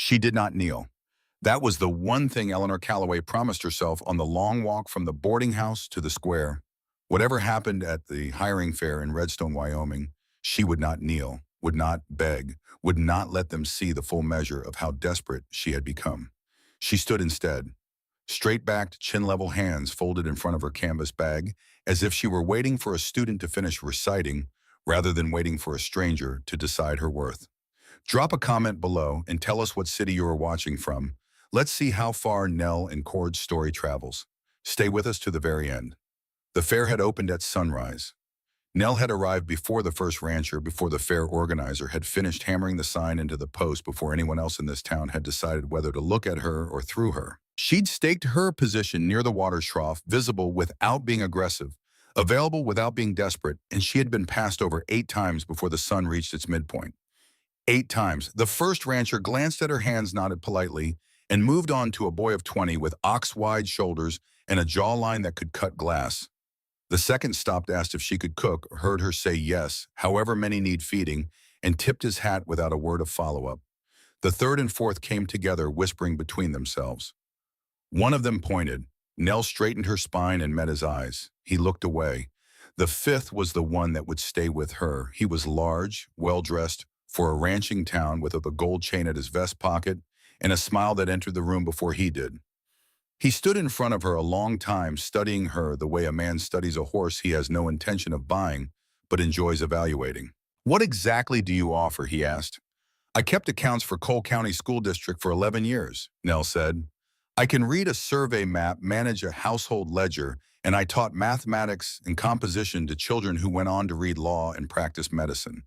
She did not kneel. That was the one thing Eleanor Calloway promised herself on the long walk from the boarding house to the square. Whatever happened at the hiring fair in Redstone, Wyoming, she would not kneel, would not beg, would not let them see the full measure of how desperate she had become. She stood instead, straight-backed, chin-level hands folded in front of her canvas bag, as if she were waiting for a student to finish reciting rather than waiting for a stranger to decide her worth. Drop a comment below and tell us what city you are watching from. Let's see how far Nell and Cord's story travels. Stay with us to the very end. The fair had opened at sunrise. Nell had arrived before the first rancher, before the fair organizer had finished hammering the sign into the post, before anyone else in this town had decided whether to look at her or through her. She'd staked her position near the water trough, visible without being aggressive, available without being desperate, and she had been passed over 8 times before the sun reached its midpoint. 8 times. The first rancher glanced at her hands, nodded politely, and moved on to a boy of 20 with ox-wide shoulders and a jawline that could cut glass. The second stopped, asked if she could cook, heard her say yes, however many need feeding, and tipped his hat without a word of follow-up. The third and fourth came together, whispering between themselves. One of them pointed. Nell straightened her spine and met his eyes. He looked away. The fifth was the one that would stay with her. He was large, well-dressed, for a ranching town, with a gold chain at his vest pocket and a smile that entered the room before he did. He stood in front of her a long time, studying her the way a man studies a horse he has no intention of buying, but enjoys evaluating. "What exactly do you offer?" he asked. "I kept accounts for Cole County School District for 11 years, Nell said. "I can read a survey map, manage a household ledger, and I taught mathematics and composition to children who went on to read law and practice medicine.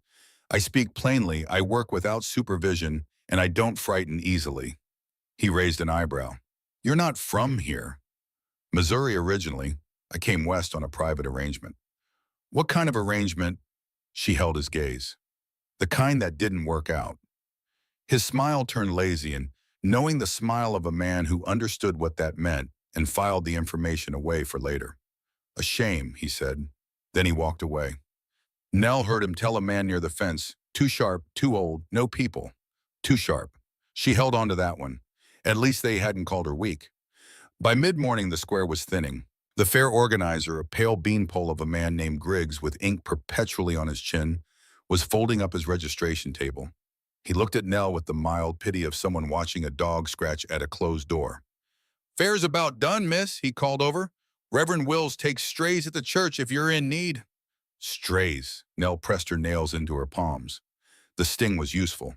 I speak plainly, I work without supervision, and I don't frighten easily." He raised an eyebrow. "You're not from here." "Missouri originally. I came west on a private arrangement." "What kind of arrangement?" She held his gaze. "The kind that didn't work out." His smile turned lazy, and knowing the smile of a man who understood what that meant and filed the information away for later. "A shame," he said. Then he walked away. Nell heard him tell a man near the fence, "Too sharp, too old, no people." Too sharp. She held on to that one. At least they hadn't called her weak. By mid-morning, the square was thinning. The fair organizer, a pale beanpole of a man named Griggs with ink perpetually on his chin, was folding up his registration table. He looked at Nell with the mild pity of someone watching a dog scratch at a closed door. "Fair's about done, miss," he called over. "Reverend Wills takes strays at the church if you're in need." Strays. Nell pressed her nails into her palms. The sting was useful.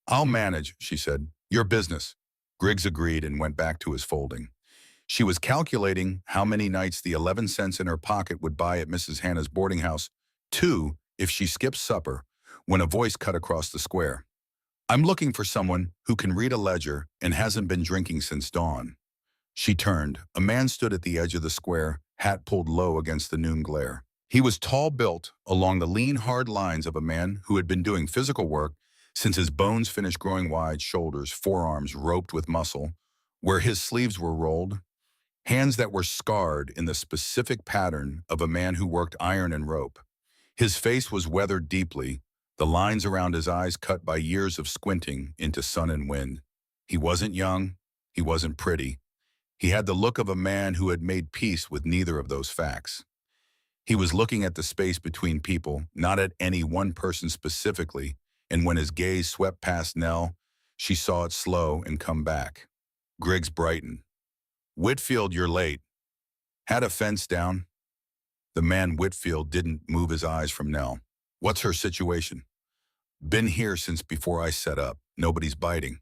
"I'll manage," she said. "Your business." Griggs agreed and went back to his folding. She was calculating how many nights the 11 cents in her pocket would buy at Mrs. Hannah's boarding house, 2 if she skipped supper, when a voice cut across the square. "I'm looking for someone who can read a ledger and hasn't been drinking since dawn." She turned. A man stood at the edge of the square, hat pulled low against the noon glare. He was tall-built, along the lean, hard lines of a man who had been doing physical work since his bones finished growing wide, shoulders, forearms roped with muscle, where his sleeves were rolled, hands that were scarred in the specific pattern of a man who worked iron and rope. His face was weathered deeply, the lines around his eyes cut by years of squinting into sun and wind. He wasn't young, he wasn't pretty. He had the look of a man who had made peace with neither of those facts. He was looking at the space between people, not at any one person specifically, and when his gaze swept past Nell, she saw it slow and come back. Griggs brightened. "Whitfield, you're late." "Had a fence down." The man Whitfield didn't move his eyes from Nell. "What's her situation?" "Been here since before I set up. Nobody's biting."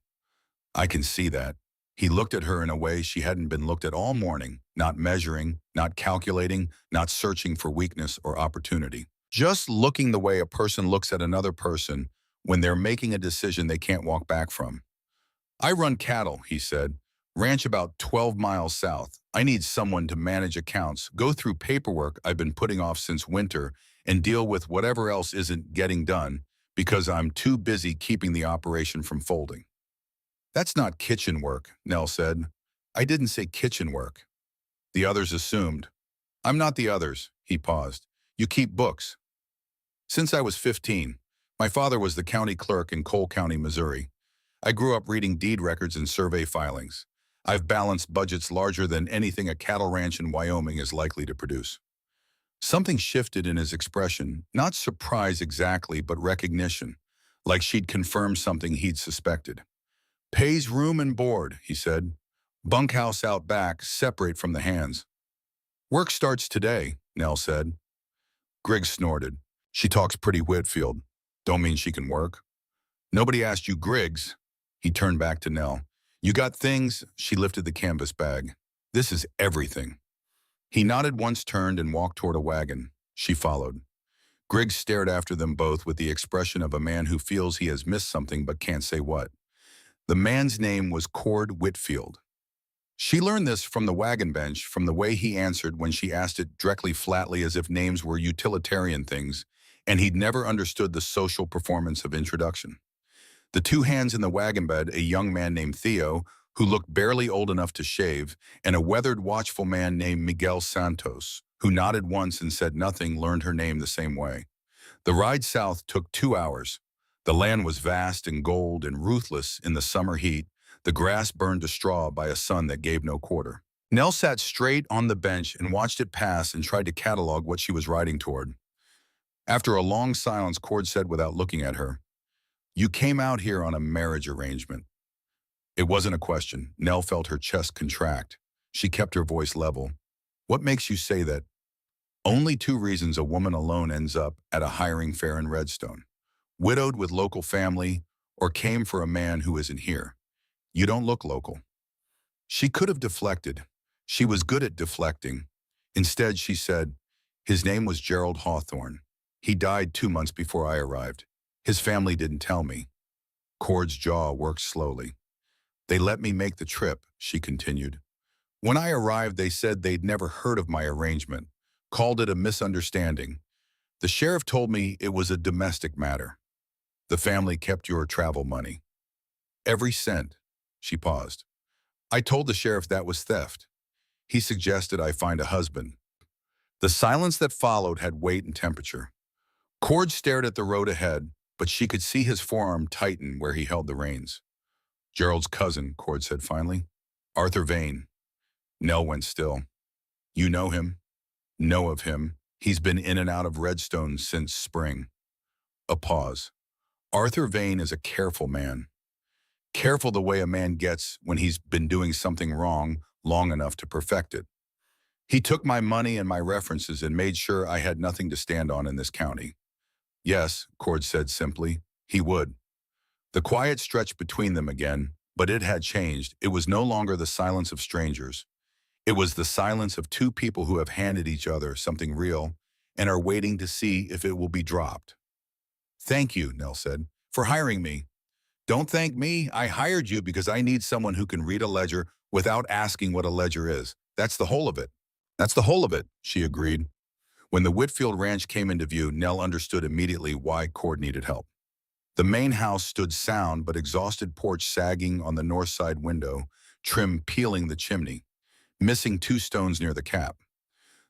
"I can see that." He looked at her in a way she hadn't been looked at all morning, not measuring, not calculating, not searching for weakness or opportunity. Just looking the way a person looks at another person when they're making a decision they can't walk back from. "I run cattle," he said. "Ranch about 12 miles south. I need someone to manage accounts, go through paperwork I've been putting off since winter, and deal with whatever else isn't getting done because I'm too busy keeping the operation from folding." "That's not kitchen work," Nell said. "I didn't say kitchen work." The others assumed. "I'm not the others," he paused. "You keep books." "Since I was 15. My father was the county clerk in Cole County, Missouri. I grew up reading deed records and survey filings. I've balanced budgets larger than anything a cattle ranch in Wyoming is likely to produce. Something shifted in his expression, not surprise exactly, but recognition, like she'd confirmed something he'd suspected. Pays room and board, he said. Bunkhouse out back, separate from the hands. Work starts today, Nell said. Griggs snorted. She talks pretty Whitfield. Don't mean she can work. Nobody asked you, Griggs. He turned back to Nell. You got things? She lifted the canvas bag. This is everything. He nodded once, turned, and walked toward a wagon. She followed. Griggs stared after them both with the expression of a man who feels he has missed something but can't say what. The man's name was Cord Whitfield. She learned this from the wagon bench, from the way he answered when she asked it directly, flatly, as if names were utilitarian things, and he'd never understood the social performance of introduction. The two hands in the wagon bed, a young man named Theo, who looked barely old enough to shave, and a weathered, watchful man named Miguel Santos, who nodded once and said nothing, learned her name the same way. The ride south took 2 hours. The land was vast and gold and ruthless in the summer heat, the grass burned to straw by a sun that gave no quarter. Nell sat straight on the bench and watched it pass and tried to catalog what she was riding toward. After a long silence, Cord said without looking at her, "You came out here on a marriage arrangement." It wasn't a question. Nell felt her chest contract. She kept her voice level. "What makes you say that?" "Only 2 reasons a woman alone ends up at a hiring fair in Redstone. Widowed with local family, or came for a man who isn't here. You don't look local." She could have deflected. She was good at deflecting. Instead, she said, "His name was Gerald Hawthorne. He died 2 months before I arrived. His family didn't tell me." Cord's jaw worked slowly. "They let me make the trip," she continued. "When I arrived, they said they'd never heard of my arrangement, called it a misunderstanding. The sheriff told me it was a domestic matter. The family kept your travel money." "Every cent." She paused. "I told the sheriff that was theft. He suggested I find a husband." The silence that followed had weight and temperature. Cord stared at the road ahead, but she could see his forearm tighten where he held the reins. "Gerald's cousin," Cord said finally. "Arthur Vane." Nell went still. "You know him?" "Know of him. He's been in and out of Redstone since spring." A pause. "Arthur Vane is a careful man. Careful the way a man gets when he's been doing something wrong long enough to perfect it. He took my money and my references and made sure I had nothing to stand on in this county." "Yes," Cord said simply, "he would." The quiet stretched between them again, but it had changed. It was no longer the silence of strangers. It was the silence of 2 people who have handed each other something real and are waiting to see if it will be dropped. "Thank you," Nell said, "for hiring me." "Don't thank me. I hired you because I need someone who can read a ledger without asking what a ledger is. That's the whole of it." "That's the whole of it," she agreed. When the Whitfield ranch came into view, Nell understood immediately why Cord needed help. The main house stood sound but exhausted porch sagging on the north side window, trim peeling the chimney, missing 2 stones near the cap.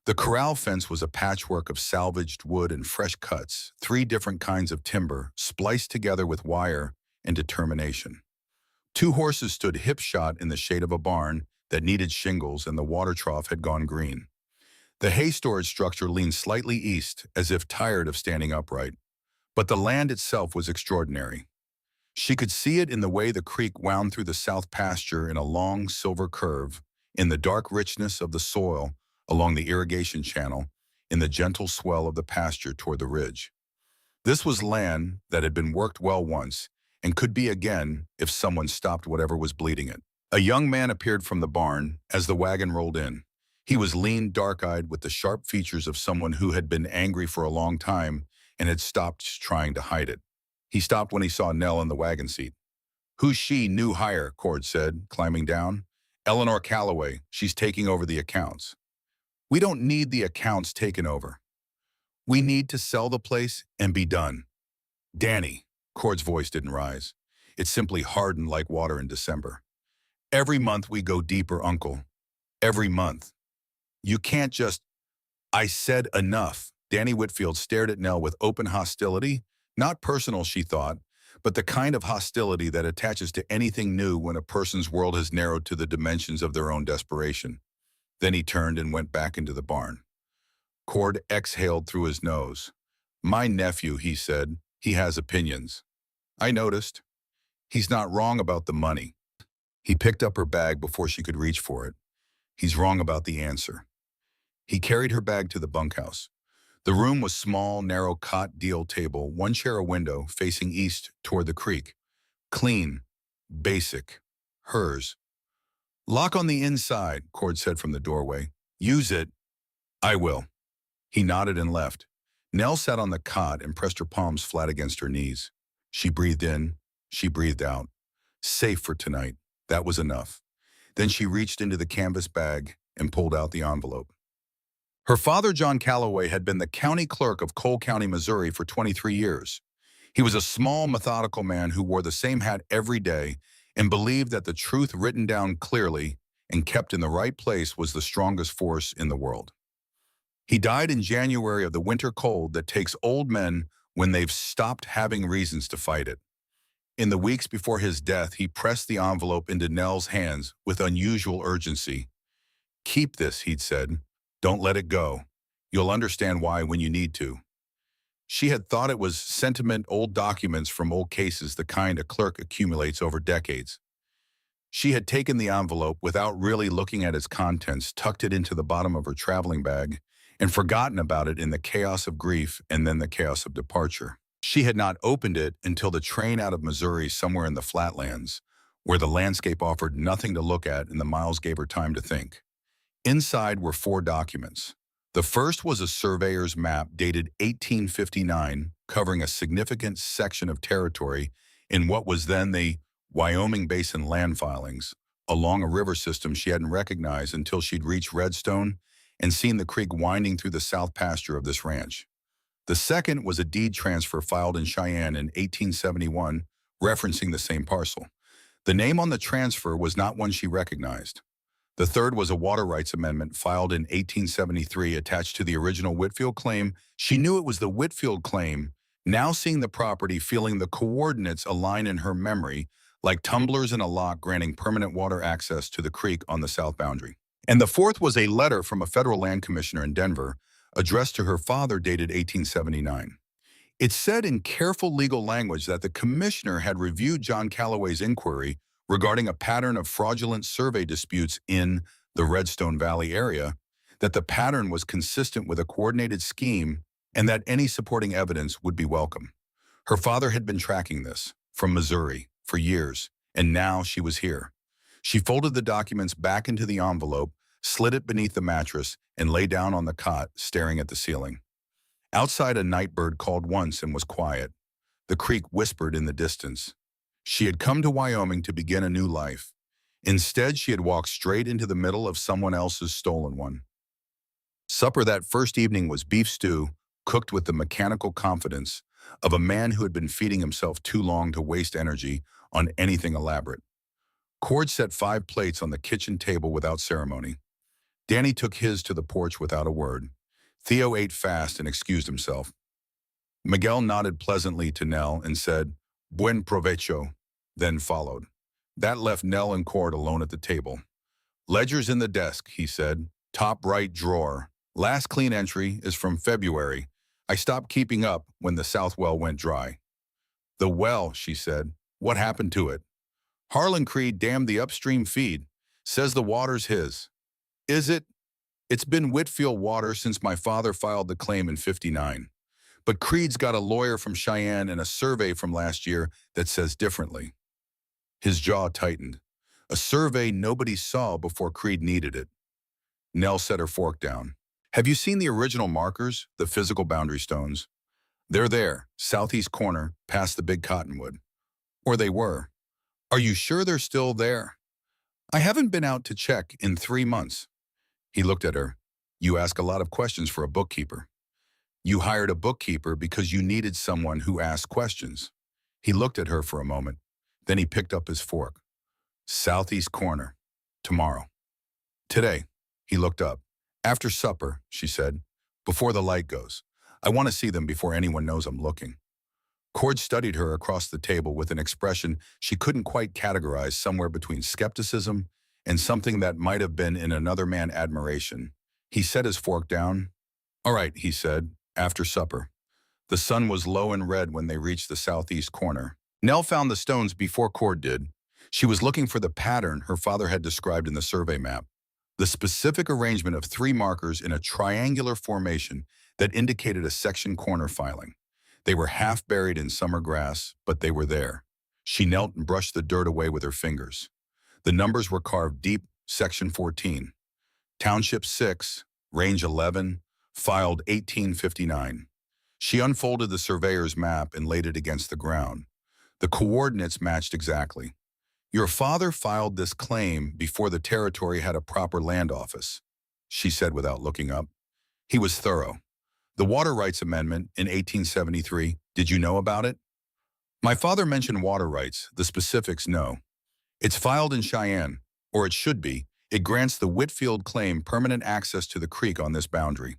The corral fence was a patchwork of salvaged wood and fresh cuts, 3 different kinds of timber, spliced together with wire and determination. 2 horses stood hip-shot in the shade of a barn that needed shingles, and the water trough had gone green. The hay storage structure leaned slightly east, as if tired of standing upright. But the land itself was extraordinary. She could see it in the way the creek wound through the south pasture in a long silver curve, in the dark richness of the soil along the irrigation channel, in the gentle swell of the pasture toward the ridge. This was land that had been worked well once, and could be again if someone stopped whatever was bleeding it. A young man appeared from the barn as the wagon rolled in. He was lean, dark-eyed, with the sharp features of someone who had been angry for a long time and had stopped trying to hide it. He stopped when he saw Nell in the wagon seat. "Who's she, new hire?" Cord said, climbing down. "Eleanor Calloway. She's taking over the accounts." "We don't need the accounts taken over. We need to sell the place and be done." "Danny." Cord's voice didn't rise. It simply hardened like water in December. "Every month we go deeper, Uncle. Every month. You can't just—" "I said enough." Danny Whitfield stared at Nell with open hostility. Not personal, she thought, but the kind of hostility that attaches to anything new when a person's world has narrowed to the dimensions of their own desperation. Then he turned and went back into the barn. Cord exhaled through his nose. "My nephew," he said, "he has opinions." "I noticed. He's not wrong about the money." He picked up her bag before she could reach for it. "He's wrong about the answer." He carried her bag to the bunkhouse. The room was small, narrow cot deal table, one chair a window, facing east toward the creek. Clean. Basic. Hers. "Lock on the inside," Cord said from the doorway. "Use it." "I will." He nodded and left. Nell sat on the cot and pressed her palms flat against her knees. She breathed in. She breathed out. Safe for tonight. That was enough. Then she reached into the canvas bag and pulled out the envelope. Her father, John Calloway, had been the county clerk of Cole County, Missouri for 23 years. He was a small, methodical man who wore the same hat every day and believed that the truth written down clearly and kept in the right place was the strongest force in the world. He died in January of the winter cold that takes old men when they've stopped having reasons to fight it. In the weeks before his death, he pressed the envelope into Nell's hands with unusual urgency. "Keep this," he'd said. "Don't let it go. You'll understand why when you need to." She had thought it was sentiment, old documents from old cases, the kind a clerk accumulates over decades. She had taken the envelope without really looking at its contents, tucked it into the bottom of her traveling bag, and forgotten about it in the chaos of grief and then the chaos of departure. She had not opened it until the train out of Missouri somewhere in the flatlands, where the landscape offered nothing to look at and the miles gave her time to think. Inside were 4 documents. The first was a surveyor's map dated 1859, covering a significant section of territory in what was then the Wyoming Basin land filings, along a river system she hadn't recognized until she'd reached Redstone and seen the creek winding through the south pasture of this ranch. The second was a deed transfer filed in Cheyenne in 1871, referencing the same parcel. The name on the transfer was not one she recognized. The third was a water rights amendment filed in 1873 attached to the original Whitfield claim. She knew it was the Whitfield claim, now seeing the property, feeling the coordinates align in her memory, like tumblers in a lock granting permanent water access to the creek on the south boundary. And the fourth was a letter from a federal land commissioner in Denver, addressed to her father, dated 1879. It said in careful legal language that the commissioner had reviewed John Calloway's inquiry regarding a pattern of fraudulent survey disputes in the Redstone Valley area, that the pattern was consistent with a coordinated scheme, and that any supporting evidence would be welcome. Her father had been tracking this, from Missouri, for years, and now she was here. She folded the documents back into the envelope, slid it beneath the mattress, and lay down on the cot, staring at the ceiling. Outside, a night bird called once and was quiet. The creek whispered in the distance. She had come to Wyoming to begin a new life. Instead, she had walked straight into the middle of someone else's stolen one. Supper that first evening was beef stew, cooked with the mechanical confidence of a man who had been feeding himself too long to waste energy on anything elaborate. Cord set 5 plates on the kitchen table without ceremony. Danny took his to the porch without a word. Theo ate fast and excused himself. Miguel nodded pleasantly to Nell and said, "Buen provecho," then followed. That left Nell and Cord alone at the table. "Ledger's in the desk," he said. "Top right drawer. Last clean entry is from February. I stopped keeping up when the south well went dry." "The well," she said. "What happened to it?" "Harlan Creed dammed the upstream feed. Says the water's his." "Is it?" "It's been Whitfield water since my father filed the claim in '59. But Creed's got a lawyer from Cheyenne and a survey from last year that says differently." His jaw tightened. A survey nobody saw before Creed needed it. Nell set her fork down. "Have you seen the original markers, the physical boundary stones? They're there, southeast corner, past the big cottonwood. Or they were. Are you sure they're still there?" "I haven't been out to check in 3 months." He looked at her. "You ask a lot of questions for a bookkeeper." "You hired a bookkeeper because you needed someone who asked questions." He looked at her for a moment. Then he picked up his fork. "Southeast corner. Tomorrow." "Today." He looked up. "After supper," she said. "Before the light goes. I want to see them before anyone knows I'm looking." Cord studied her across the table with an expression she couldn't quite categorize, somewhere between skepticism and something that might have been in another man admiration. He set his fork down. "All right," he said, "after supper." The sun was low and red when they reached the southeast corner. Nell found the stones before Cord did. She was looking for the pattern her father had described in the survey map, the specific arrangement of three markers in a triangular formation that indicated a section corner filing. They were half buried in summer grass, but they were there. She knelt and brushed the dirt away with her fingers. The numbers were carved deep: Section 14, Township 6, Range 11, filed 1859. She unfolded the surveyor's map and laid it against the ground. The coordinates matched exactly. "Your father filed this claim before the territory had a proper land office," she said without looking up. "He was thorough. The Water Rights Amendment in 1873, did you know about it?" "My father mentioned water rights, the specifics no. It's filed in Cheyenne, or it should be. It grants the Whitfield claim permanent access to the creek on this boundary."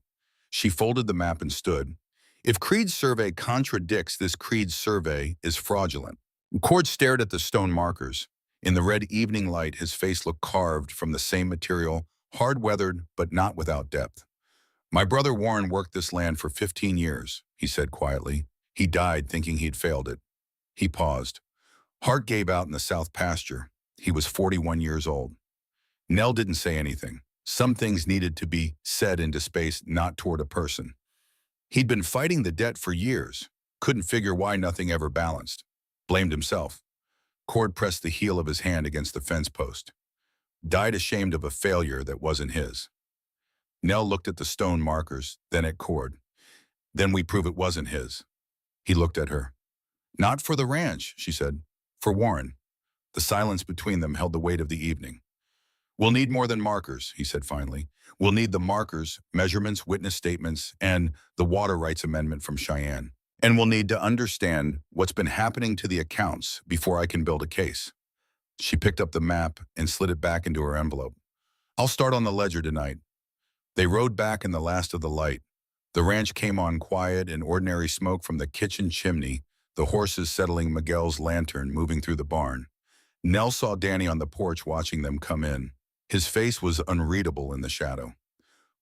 She folded the map and stood. "If Creed's survey contradicts this, Creed's survey is fraudulent." Cord stared at the stone markers. In the red evening light, his face looked carved from the same material, hard-weathered but not without depth. "My brother Warren worked this land for 15 years, he said quietly. "He died thinking he'd failed it." He paused. "Hart gave out in the south pasture. He was 41 years old." Nell didn't say anything. Some things needed to be said into space, not toward a person. He'd been fighting the debt for years. Couldn't figure why nothing ever balanced. Blamed himself. Cord pressed the heel of his hand against the fence post. "Died ashamed of a failure that wasn't his." Nell looked at the stone markers, then at Cord. "Then we prove it wasn't his." He looked at her. "Not for the ranch," she said. "For Warren." The silence between them held the weight of the evening. "We'll need more than markers," he said finally. "We'll need the markers, measurements, witness statements, and the Water Rights Amendment from Cheyenne. And we'll need to understand what's been happening to the accounts before I can build a case." She picked up the map and slid it back into her envelope. "I'll start on the ledger tonight." They rode back in the last of the light. The ranch came on quiet, and ordinary smoke from the kitchen chimney, the horses settling Miguel's lantern moving through the barn. Nell saw Danny on the porch watching them come in. His face was unreadable in the shadow.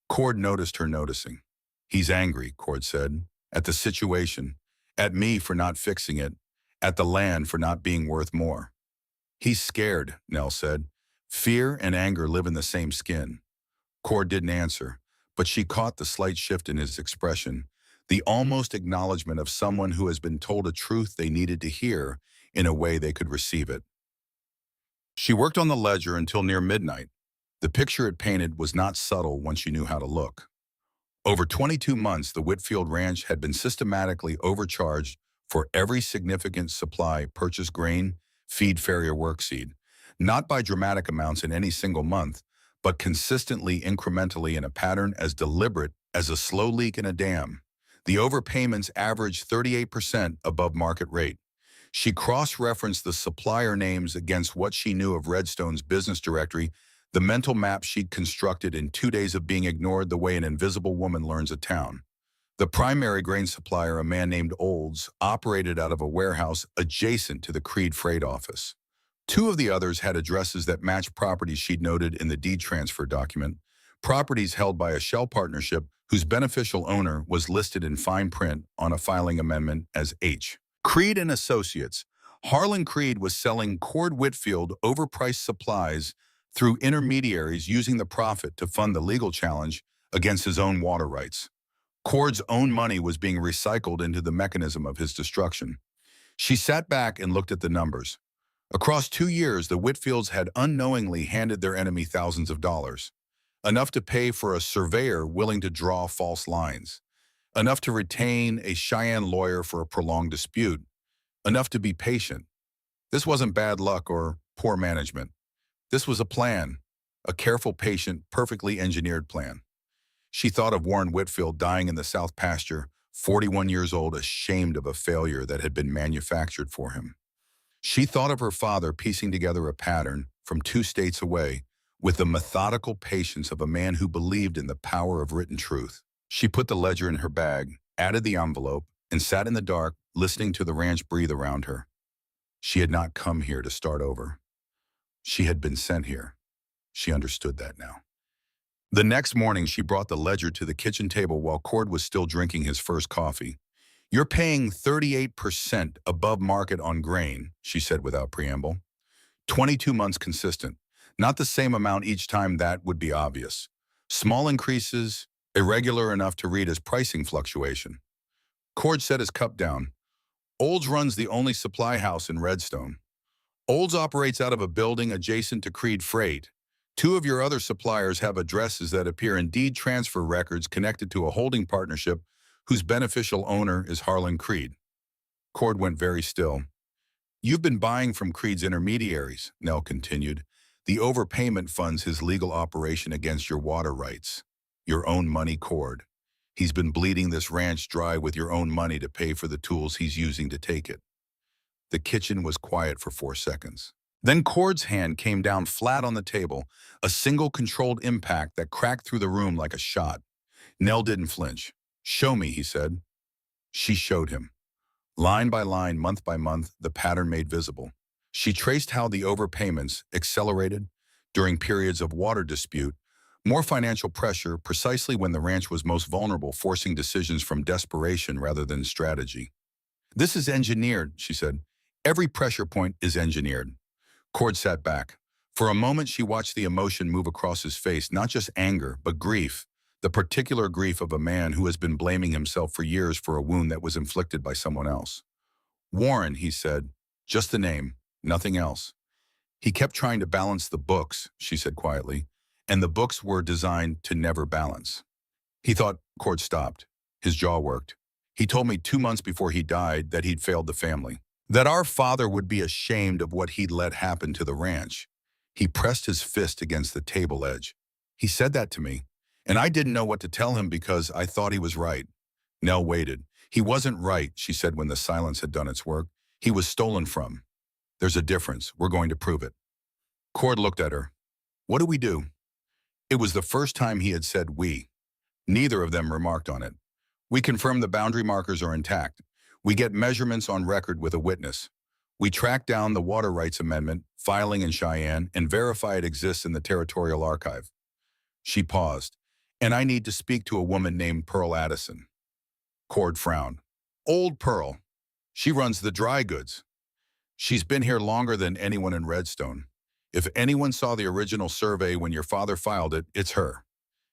Cord noticed her noticing. "He's angry," Cord said, "at the situation, at me for not fixing it, at the land for not being worth more." "He's scared," Nell said. "Fear and anger live in the same skin." Cord didn't answer, but she caught the slight shift in his expression, the almost acknowledgement of someone who has been told a truth they needed to hear in a way they could receive it. She worked on the ledger until near midnight. The picture it painted was not subtle once she knew how to look. Over 22 months, the Whitfield Ranch had been systematically overcharged for every significant supply: purchased grain, feed, farrier, workseed. Not by dramatic amounts in any single month, but consistently, incrementally, in a pattern as deliberate as a slow leak in a dam. The overpayments averaged 38% above market rate. She cross-referenced the supplier names against what she knew of Redstone's business directory, the mental map she'd constructed in 2 days of being ignored the way an invisible woman learns a town. The primary grain supplier, a man named Olds, operated out of a warehouse adjacent to the Creed freight office. Two of the others had addresses that matched properties she'd noted in the deed transfer document, properties held by a shell partnership whose beneficial owner was listed in fine print on a filing amendment as H. Creed and Associates. Harlan Creed was selling Cord Whitfield overpriced supplies through intermediaries, using the profit to fund the legal challenge against his own water rights. Cord's own money was being recycled into the mechanism of his destruction. She sat back and looked at the numbers. Across 2 years, the Whitfields had unknowingly handed their enemy thousands of dollars, enough to pay for a surveyor willing to draw false lines, enough to retain a Cheyenne lawyer for a prolonged dispute, enough to be patient. This wasn't bad luck or poor management. This was a plan, a careful, patient, perfectly engineered plan. She thought of Warren Whitfield dying in the south pasture, 41 years old, ashamed of a failure that had been manufactured for him. She thought of her father piecing together a pattern from 2 states away with the methodical patience of a man who believed in the power of written truth. She put the ledger in her bag, added the envelope, and sat in the dark, listening to the ranch breathe around her. She had not come here to start over. She had been sent here. She understood that now. The next morning, she brought the ledger to the kitchen table while Cord was still drinking his first coffee. "You're paying 38% above market on grain," she said without preamble. 22 months consistent. Not the same amount each time, that would be obvious. Small increases, irregular enough to read as pricing fluctuation. Cord set his cup down. "Olds runs the only supply house in Redstone. Olds operates out of a building adjacent to Creed Freight. Two of your other suppliers have addresses that appear in deed transfer records connected to a holding partnership whose beneficial owner is Harlan Creed." Cord went very still. "You've been buying from Creed's intermediaries," Nell continued. "The overpayment funds his legal operation against your water rights. Your own money, Cord. He's been bleeding this ranch dry with your own money to pay for the tools he's using to take it." The kitchen was quiet for 4 seconds. Then Cord's hand came down flat on the table, a single controlled impact that cracked through the room like a shot. Nell didn't flinch. "Show me," he said. She showed him. Line by line, month by month, the pattern made visible. She traced how the overpayments accelerated during periods of water dispute, more financial pressure precisely when the ranch was most vulnerable, forcing decisions from desperation rather than strategy. "This is engineered," she said. "Every pressure point is engineered." Cord sat back. For a moment, she watched the emotion move across his face, not just anger, but grief, the particular grief of a man who has been blaming himself for years for a wound that was inflicted by someone else. "Warren," he said. "Just the name, nothing else." "He kept trying to balance the books," she said quietly, "and the books were designed to never balance." He thought. Cord stopped. His jaw worked. "He told me 2 months before he died that he'd failed the family. That our father would be ashamed of what he'd let happen to the ranch." He pressed his fist against the table edge. "He said that to me, and I didn't know what to tell him because I thought he was right." Nell waited. "He wasn't right," she said when the silence had done its work. "He was stolen from. There's a difference. We're going to prove it." Cord looked at her. "What do we do?" It was the first time he had said "we." Neither of them remarked on it. "We confirm the boundary markers are intact. We get measurements on record with a witness. We track down the water rights amendment, filing in Cheyenne, and verify it exists in the Territorial Archive." She paused. "And I need to speak to a woman named Pearl Addison." Cord frowned. "Old Pearl. She runs the dry goods. She's been here longer than anyone in Redstone. If anyone saw the original survey when your father filed it, it's her."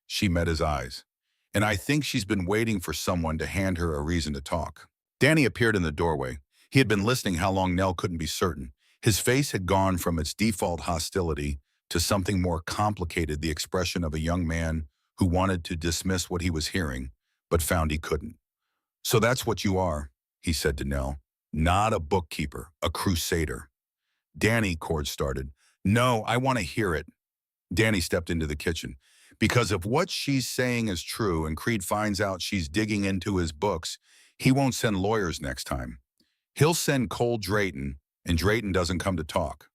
She met his eyes. "And I think she's been waiting for someone to hand her a reason to talk." Danny appeared in the doorway. He had been listening how long Nell couldn't be certain. His face had gone from its default hostility to something more complicated, the expression of a young man who wanted to dismiss what he was hearing, but found he couldn't. "So that's what you are," he said to Nell. "Not a bookkeeper, a crusader." "Danny," Cord started. "No, I want to hear it." Danny stepped into the kitchen. "Because if what she's saying is true and Creed finds out she's digging into his books, he won't send lawyers next time. He'll send Cole Drayton, and Drayton doesn't come to talk."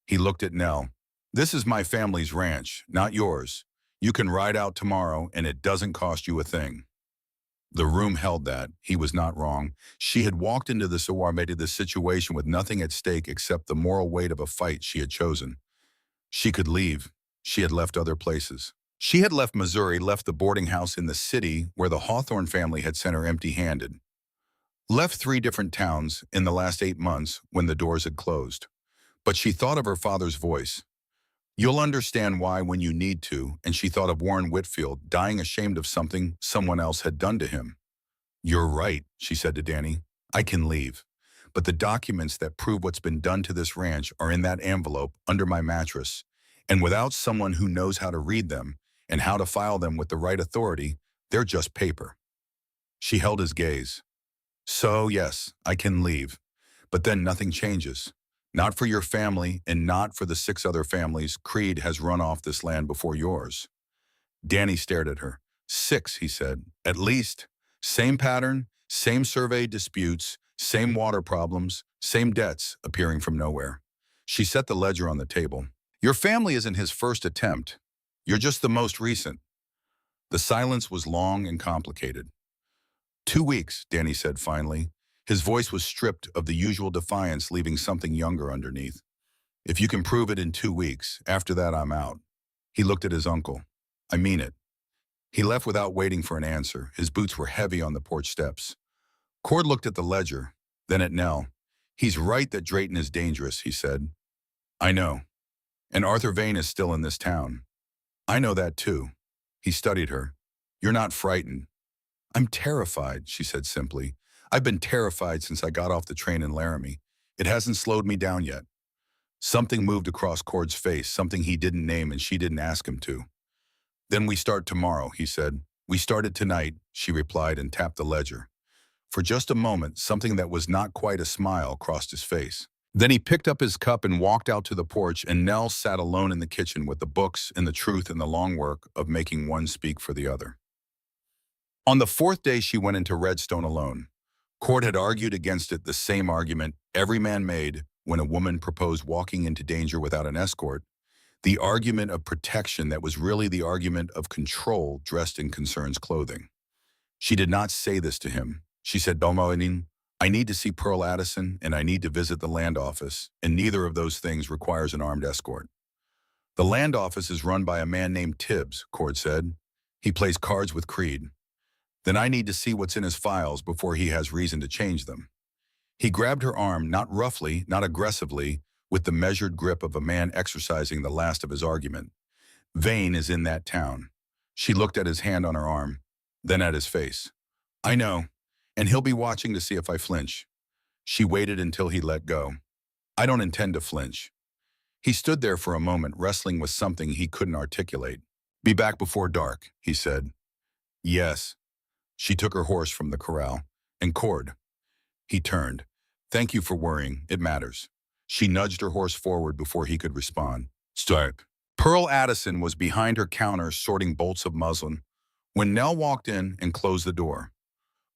He looked at Nell. "This is my family's ranch, not yours. You can ride out tomorrow, and it doesn't cost you a thing." The room held that. He was not wrong. She had walked into this situation with nothing at stake except the moral weight of a fight she had chosen. She could leave. She had left other places. She had left Missouri, left the boarding house in the city where the Hawthorne family had sent her empty-handed. Left 3 different towns in the last 8 months when the doors had closed. But she thought of her father's voice. "You'll understand why when you need to," and she thought of Warren Whitfield dying ashamed of something someone else had done to him. "You're right," she said to Danny. "I can leave. But the documents that prove what's been done to this ranch are in that envelope under my mattress, and without someone who knows how to read them and how to file them with the right authority, they're just paper." She held his gaze. "So, yes, I can leave. But then nothing changes. Not for your family and not for the 6 other families Creed has run off this land before yours." Danny stared at her. "6, he said. "At least. Same pattern, same survey disputes, same water problems, same debts appearing from nowhere." She set the ledger on the table. "Your family isn't his first attempt. You're just the most recent." The silence was long and complicated. 2 weeks, Danny said finally. His voice was stripped of the usual defiance, leaving something younger underneath. If you can prove it in 2 weeks, after that I'm out. He looked at his uncle. I mean it. He left without waiting for an answer. His boots were heavy on the porch steps. Cord looked at the ledger, then at Nell. He's right that Drayton is dangerous, he said. I know. And Arthur Vane is still in this town. I know that too. He studied her. You're not frightened. I'm terrified, she said simply. I've been terrified since I got off the train in Laramie. It hasn't slowed me down yet. Something moved across Cord's face, something he didn't name and she didn't ask him to. Then we start tomorrow, he said. We started tonight, she replied and tapped the ledger. For just a moment, something that was not quite a smile crossed his face. Then he picked up his cup and walked out to the porch, and Nell sat alone in the kitchen with the books and the truth and the long work of making one speak for the other. On the fourth day she went into Redstone alone. Cord had argued against it, the same argument every man made when a woman proposed walking into danger without an escort, the argument of protection that was really the argument of control dressed in concern's clothing. She did not say this to him. She said, Belmoinin, I need to see Pearl Addison and I need to visit the land office, and neither of those things requires an armed escort. The land office is run by a man named Tibbs, Cord said. He plays cards with Creed. Then I need to see what's in his files before he has reason to change them. He grabbed her arm, not roughly, not aggressively, with the measured grip of a man exercising the last of his argument. Vane is in that town. She looked at his hand on her arm, then at his face. I know, and he'll be watching to see if I flinch. She waited until he let go. I don't intend to flinch. He stood there for a moment, wrestling with something he couldn't articulate. Be back before dark, he said. Yes. She took her horse from the corral. And Cord. He turned. Thank you for worrying. It matters. She nudged her horse forward before he could respond. Stop. Pearl Addison was behind her counter sorting bolts of muslin when Nell walked in and closed the door.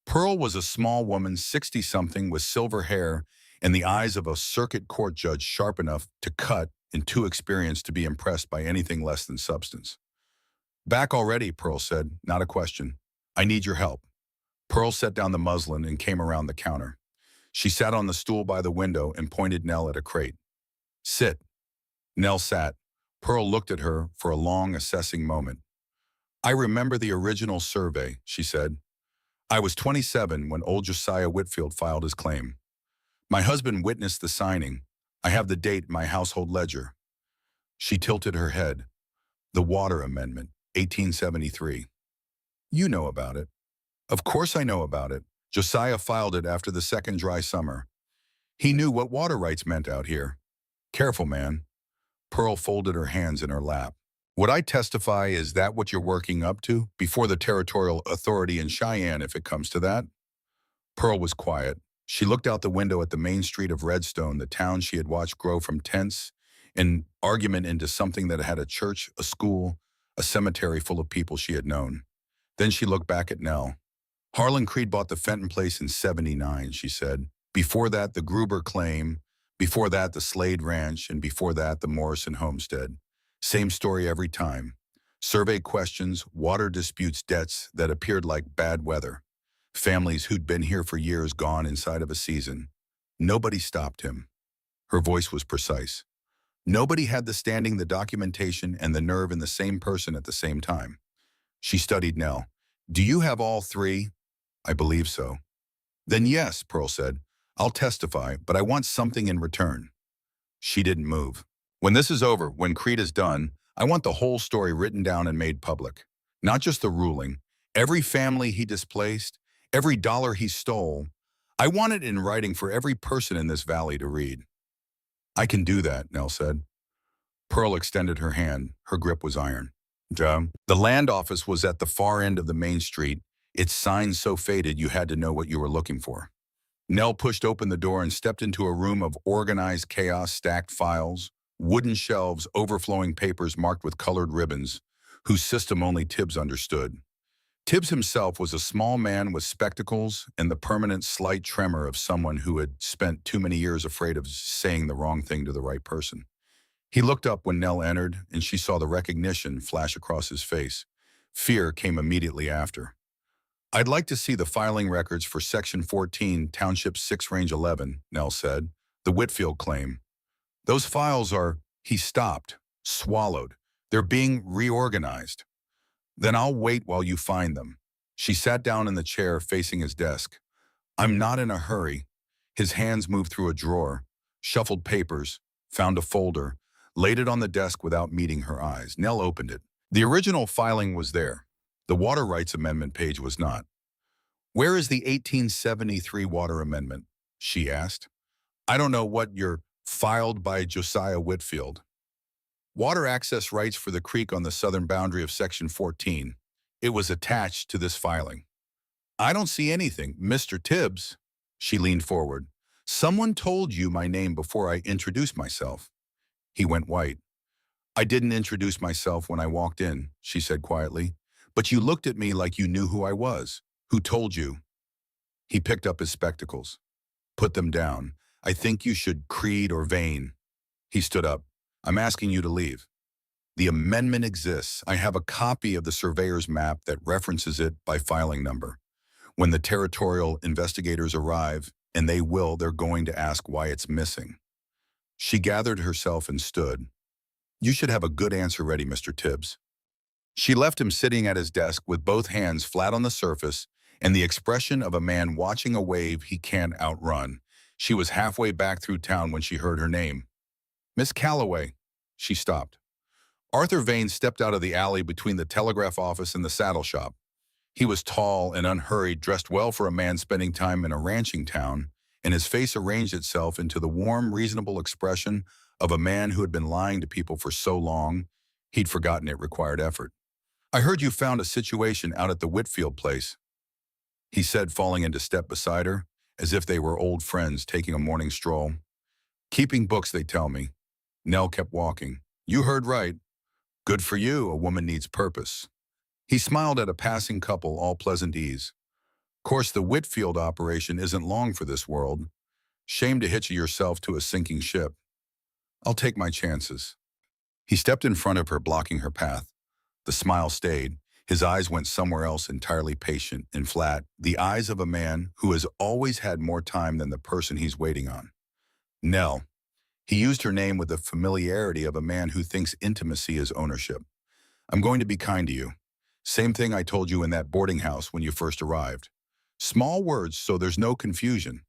Pearl was a small woman, 60-something, with silver hair and the eyes of a circuit court judge sharp enough to cut and too experienced to be impressed by anything less than substance. Back already, Pearl said. Not a question. I need your help. Pearl set down the muslin and came around the counter. She sat on the stool by the window and pointed Nell at a crate. Sit. Nell sat. Pearl looked at her for a long, assessing moment. I remember the original survey, she said. I was 27 when old Josiah Whitfield filed his claim. My husband witnessed the signing. I have the date in my household ledger. She tilted her head. The Water Amendment, 1873. You know about it. Of course I know about it. Josiah filed it after the second dry summer. He knew what water rights meant out here. Careful, man. Pearl folded her hands in her lap. Would I testify, is that what you're working up to? Before the territorial authority in Cheyenne, if it comes to that? Pearl was quiet. She looked out the window at the main street of Redstone, the town she had watched grow from tense and argument into something that had a church, a school, a cemetery full of people she had known. Then she looked back at Nell. Harlan Creed bought the Fenton place in '79, she said. Before that, the Gruber claim. Before that, the Slade Ranch. And before that, the Morrison homestead. Same story every time. Survey questions, water disputes, debts that appeared like bad weather. Families who'd been here for years gone inside of a season. Nobody stopped him. Her voice was precise. Nobody had the standing, the documentation, and the nerve in the same person at the same time. She studied Nell. Do you have all three? I believe so. Then yes, Pearl said. I'll testify, but I want something in return. She didn't move. When this is over, when Creed is done, I want the whole story written down and made public. Not just the ruling. Every family he displaced, every dollar he stole. I want it in writing for every person in this valley to read. I can do that, Nell said. Pearl extended her hand. Her grip was iron. The land office was at the far end of the main street, its signs so faded you had to know what you were looking for. Nell pushed open the door and stepped into a room of organized chaos, stacked files, wooden shelves, overflowing papers marked with colored ribbons, whose system only Tibbs understood. Tibbs himself was a small man with spectacles and the permanent slight tremor of someone who had spent too many years afraid of saying the wrong thing to the right person. He looked up when Nell entered, and she saw the recognition flash across his face. Fear came immediately after. I'd like to see the filing records for Section 14, Township 6, Range 11, Nell said. The Whitfield claim. Those files are, he stopped, swallowed. They're being reorganized. Then I'll wait while you find them. She sat down in the chair facing his desk. I'm not in a hurry. His hands moved through a drawer, shuffled papers, found a folder, laid it on the desk without meeting her eyes. Nell opened it. The original filing was there. The Water Rights Amendment page was not. Where is the 1873 Water Amendment? She asked. I don't know what you're filed by Josiah Whitfield. Water access rights for the creek on the southern boundary of Section 14. It was attached to this filing. I don't see anything, Mr. Tibbs. She leaned forward. Someone told you my name before I introduced myself. He went white. I didn't introduce myself when I walked in, she said quietly. But you looked at me like you knew who I was. Who told you? He picked up his spectacles. Put them down. I think you should creed or vein. He stood up. I'm asking you to leave. The amendment exists. I have a copy of the surveyor's map that references it by filing number. When the territorial investigators arrive, and they will, they're going to ask why it's missing. She gathered herself and stood. You should have a good answer ready, Mr. Tibbs. She left him sitting at his desk with both hands flat on the surface and the expression of a man watching a wave he can't outrun. She was halfway back through town when she heard her name. Miss Calloway. She stopped. Arthur Vane stepped out of the alley between the telegraph office and the saddle shop. He was tall and unhurried, dressed well for a man spending time in a ranching town, and his face arranged itself into the warm, reasonable expression of a man who had been lying to people for so long, he'd forgotten it required effort. I heard you found a situation out at the Whitfield place, he said, falling into step beside her, as if they were old friends taking a morning stroll. Keeping books, they tell me. Nell kept walking. You heard right. Good for you, a woman needs purpose. He smiled at a passing couple, all pleasant ease. Course the Whitfield operation isn't long for this world. Shame to hitch yourself to a sinking ship. I'll take my chances. He stepped in front of her, blocking her path. The smile stayed. His eyes went somewhere else, entirely patient and flat, the eyes of a man who has always had more time than the person he's waiting on. Nell. He used her name with the familiarity of a man who thinks intimacy is ownership. I'm going to be kind to you. Same thing I told you in that boarding house when you first arrived. Small words so there's no confusion.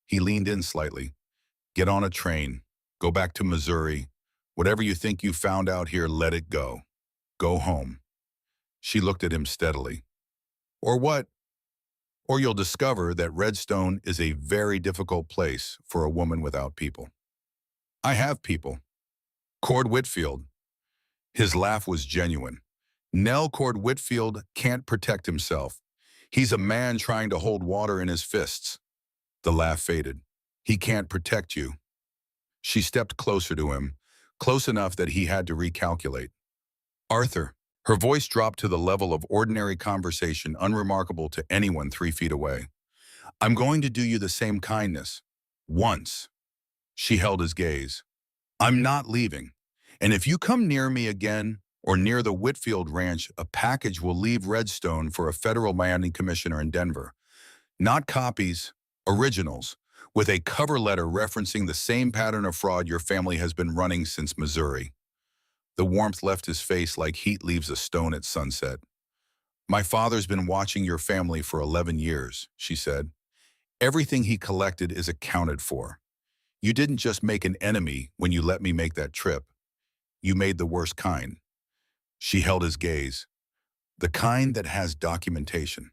He leaned in slightly. Get on a train. Go back to Missouri. Whatever you think you found out here, let it go. Go home. She looked at him steadily. Or what? Or you'll discover that Redstone is a very difficult place for a woman without people. I have people. Cord Whitfield. His laugh was genuine. Nell, Cord Whitfield can't protect himself. He's a man trying to hold water in his fists. The laugh faded. He can't protect you. She stepped closer to him, close enough that he had to recalculate. Arthur. Her voice dropped to the level of ordinary conversation, unremarkable to anyone 3 feet away. I'm going to do you the same kindness. Once. She held his gaze. I'm not leaving. And if you come near me again, or near the Whitfield Ranch, a package will leave Redstone for a federal mining commissioner in Denver. Not copies, originals, with a cover letter referencing the same pattern of fraud your family has been running since Missouri. The warmth left his face like heat leaves a stone at sunset. My father's been watching your family for 11 years, she said. Everything he collected is accounted for. You didn't just make an enemy when you let me make that trip. You made the worst kind. She held his gaze. The kind that has documentation.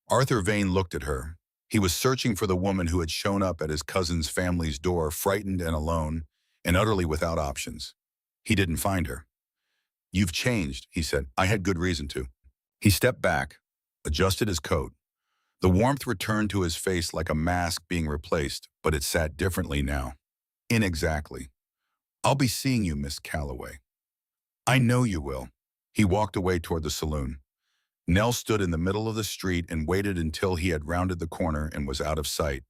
Arthur Vane looked at her. He was searching for the woman who had shown up at his cousin's family's door, frightened and alone, and utterly without options. He didn't find her. You've changed, he said. I had good reason to. He stepped back, adjusted his coat. The warmth returned to his face like a mask being replaced, but it sat differently now. Inexactly. I'll be seeing you, Miss Calloway. I know you will. He walked away toward the saloon. Nell stood in the middle of the street and waited until he had rounded the corner and was out of sight.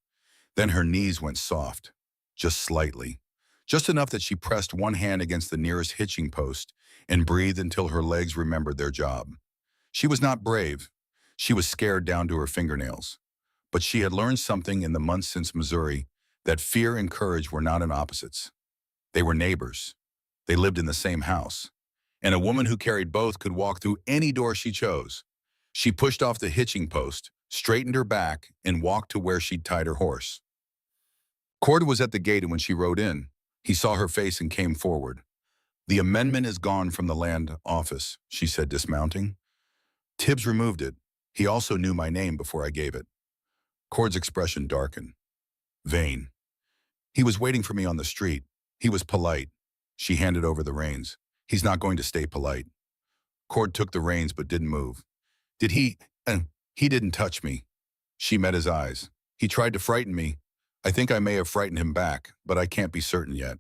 Then her knees went soft, just slightly. Just enough that she pressed one hand against the nearest hitching post and breathed until her legs remembered their job. She was not brave. She was scared down to her fingernails. But she had learned something in the months since Missouri, that fear and courage were not in opposites. They were neighbors. They lived in the same house. And a woman who carried both could walk through any door she chose. She pushed off the hitching post, straightened her back, and walked to where she'd tied her horse. Cord was at the gate when she rode in. He saw her face and came forward. "The amendment is gone from the land office," she said, dismounting. "Tibbs removed it. He also knew my name before I gave it." Cord's expression darkened. "Vain. He was waiting for me on the street. He was polite." She handed over the reins. "He's not going to stay polite." Cord took the reins but didn't move. "Did he? He didn't touch me." She met his eyes. "He tried to frighten me. I think I may have frightened him back, but I can't be certain yet."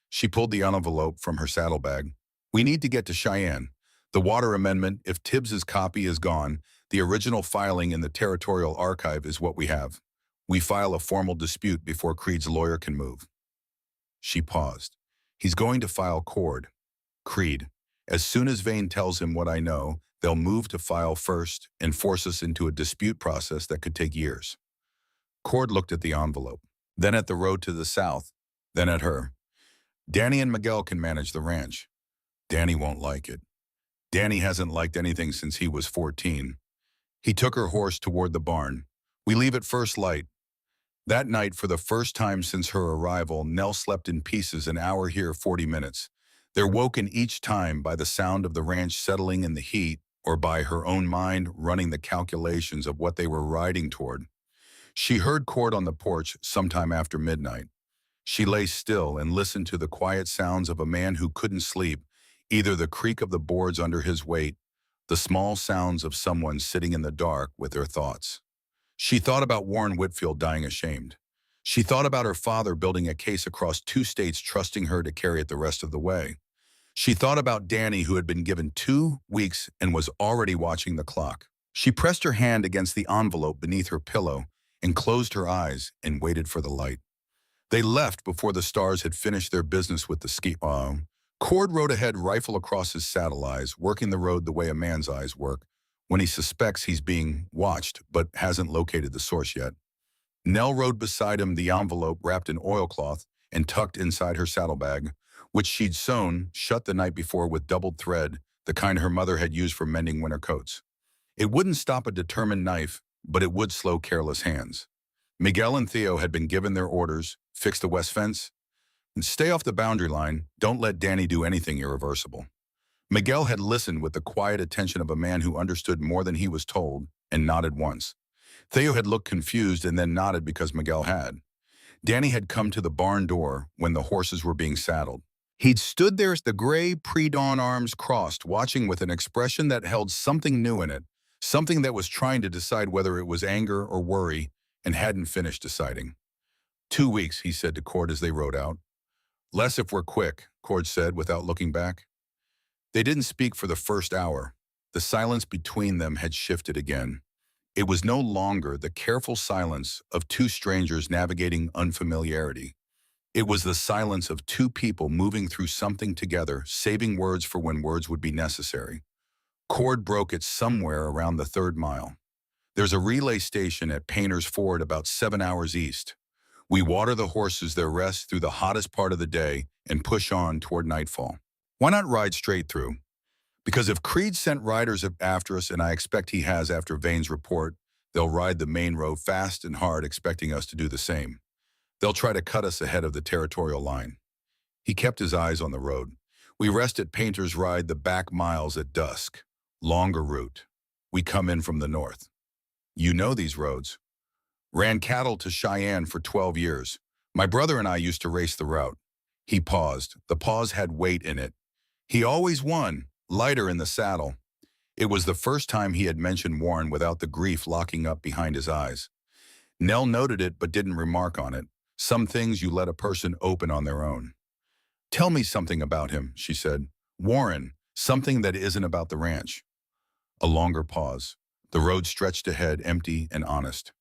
She pulled the envelope from her saddlebag. "We need to get to Cheyenne. The water amendment, if Tibbs's copy is gone, the original filing in the Territorial Archive is what we have. We file a formal dispute before Creed's lawyer can move." She paused. "He's going to file Cord. Creed. As soon as Vane tells him what I know, they'll move to file first and force us into a dispute process that could take years." Cord looked at the envelope, then at the road to the south, then at her. "Danny and Miguel can manage the ranch." "Danny won't like it." "Danny hasn't liked anything since he was 14. He took her horse toward the barn. "We leave at first light." That night, for the first time since her arrival, Nell slept in pieces, an hour here, 40 minutes. They're woken each time by the sound of the ranch settling in the heat or by her own mind running the calculations of what they were riding toward. She heard Cord on the porch sometime after midnight. She lay still and listened to the quiet sounds of a man who couldn't sleep, either the creak of the boards under his weight, the small sounds of someone sitting in the dark with their thoughts. She thought about Warren Whitfield dying ashamed. She thought about her father building a case across 2 states, trusting her to carry it the rest of the way. She thought about Danny, who had been given 2 weeks and was already watching the clock. She pressed her hand against the envelope beneath her pillow and closed her eyes and waited for the light. They left before the stars had finished their business with the ski. Cord rode ahead, rifle across his saddle eyes, working the road the way a man's eyes work, when he suspects he's being watched but hasn't located the source yet. Nell rode beside him, the envelope wrapped in oilcloth and tucked inside her saddlebag, which she'd sewn shut the night before with doubled thread, the kind her mother had used for mending winter coats. It wouldn't stop a determined knife, but it would slow careless hands. Miguel and Theo had been given their orders: fix the west fence, and stay off the boundary line, don't let Danny do anything irreversible. Miguel had listened with the quiet attention of a man who understood more than he was told, and nodded once. Theo had looked confused and then nodded because Miguel had. Danny had come to the barn door when the horses were being saddled. He'd stood there, the gray pre-dawn arms crossed, watching with an expression that held something new in it, something that was trying to decide whether it was anger or worry, and hadn't finished deciding. 2 weeks, he said to Cord as they rode out. Less if we're quick, Cord said without looking back. They didn't speak for the first hour. The silence between them had shifted again. It was no longer the careful silence of 2 strangers navigating unfamiliarity. It was the silence of 2 people moving through something together, saving words for when words would be necessary. Cord broke it somewhere around the 3rd mile. There's a relay station at Painter's Ford about 7 hours east. We water the horses their rest through the hottest part of the day and push on toward nightfall. Why not ride straight through? Because if Creed sent riders after us, and I expect he has after Vane's report, they'll ride the main road fast and hard, expecting us to do the same. They'll try to cut us ahead of the territorial line. He kept his eyes on the road. We rest at Painter's, ride the back miles at dusk. Longer route. We come in from the north. You know these roads. Ran cattle to Cheyenne for 12 years. My brother and I used to race the route. He paused. The pause had weight in it. He always won, lighter in the saddle. It was the first time he had mentioned Warren without the grief locking up behind his eyes. Nell noted it but didn't remark on it. Some things you let a person open on their own. Tell me something about him, she said. Warren, something that isn't about the ranch. A longer pause. The road stretched ahead, empty and honest.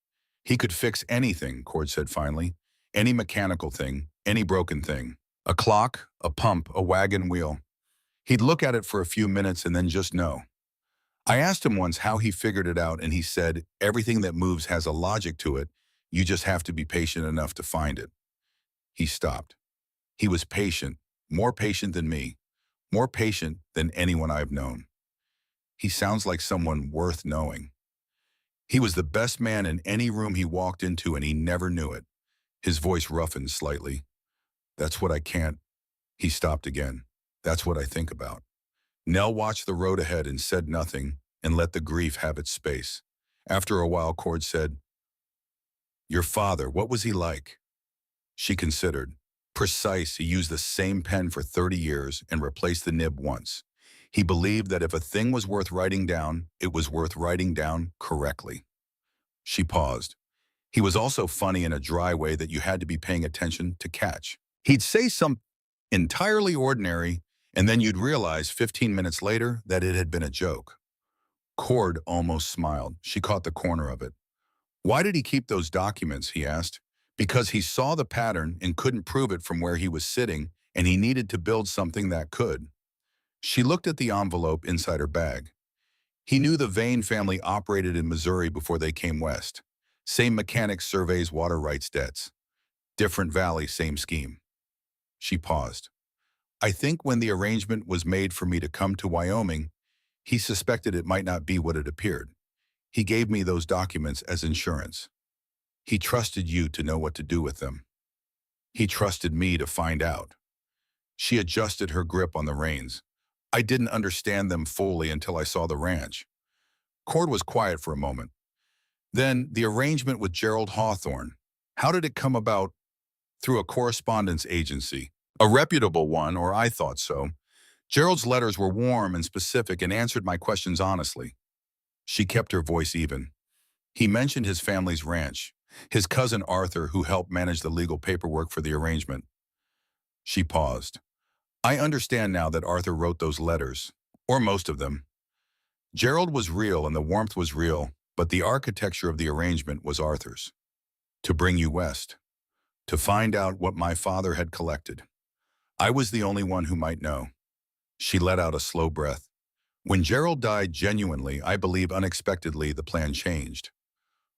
He could fix anything, Cord said finally. Any mechanical thing, any broken thing. A clock, a pump, a wagon wheel. He'd look at it for a few minutes and then just know. I asked him once how he figured it out, and he said, everything that moves has a logic to it. You just have to be patient enough to find it. He stopped. He was patient, more patient than me, more patient than anyone I've known. He sounds like someone worth knowing. He was the best man in any room he walked into, and he never knew it. His voice roughened slightly. That's what I can't. He stopped again. That's what I think about. Nell watched the road ahead and said nothing and let the grief have its space. After a while, Cord said, your father, what was he like? She considered. Precise, he used the same pen for 30 years and replaced the nib once. He believed that if a thing was worth writing down, it was worth writing down correctly. She paused. He was also funny in a dry way that you had to be paying attention to catch. He'd say something entirely ordinary, and then you'd realize 15 minutes later that it had been a joke. Cord almost smiled. She caught the corner of it. Why did he keep those documents, he asked. Because he saw the pattern and couldn't prove it from where he was sitting, and he needed to build something that could. She looked at the envelope inside her bag. He knew the Vane family operated in Missouri before they came west. Same mechanics surveys water rights debts. Different valley, same scheme. She paused. I think when the arrangement was made for me to come to Wyoming, he suspected it might not be what it appeared. He gave me those documents as insurance. He trusted you to know what to do with them. He trusted me to find out. She adjusted her grip on the reins. I didn't understand them fully until I saw the ranch. Cord was quiet for a moment. Then the arrangement with Gerald Hawthorne. How did it come about? Through a correspondence agency. A reputable one, or I thought so. Gerald's letters were warm and specific and answered my questions honestly. She kept her voice even. He mentioned his family's ranch, his cousin Arthur, who helped manage the legal paperwork for the arrangement. She paused. I understand now that Arthur wrote those letters, or most of them. Gerald was real and the warmth was real, but the architecture of the arrangement was Arthur's. To bring you west. To find out what my father had collected. I was the only one who might know. She let out a slow breath. When Gerald died genuinely, I believe unexpectedly, the plan changed.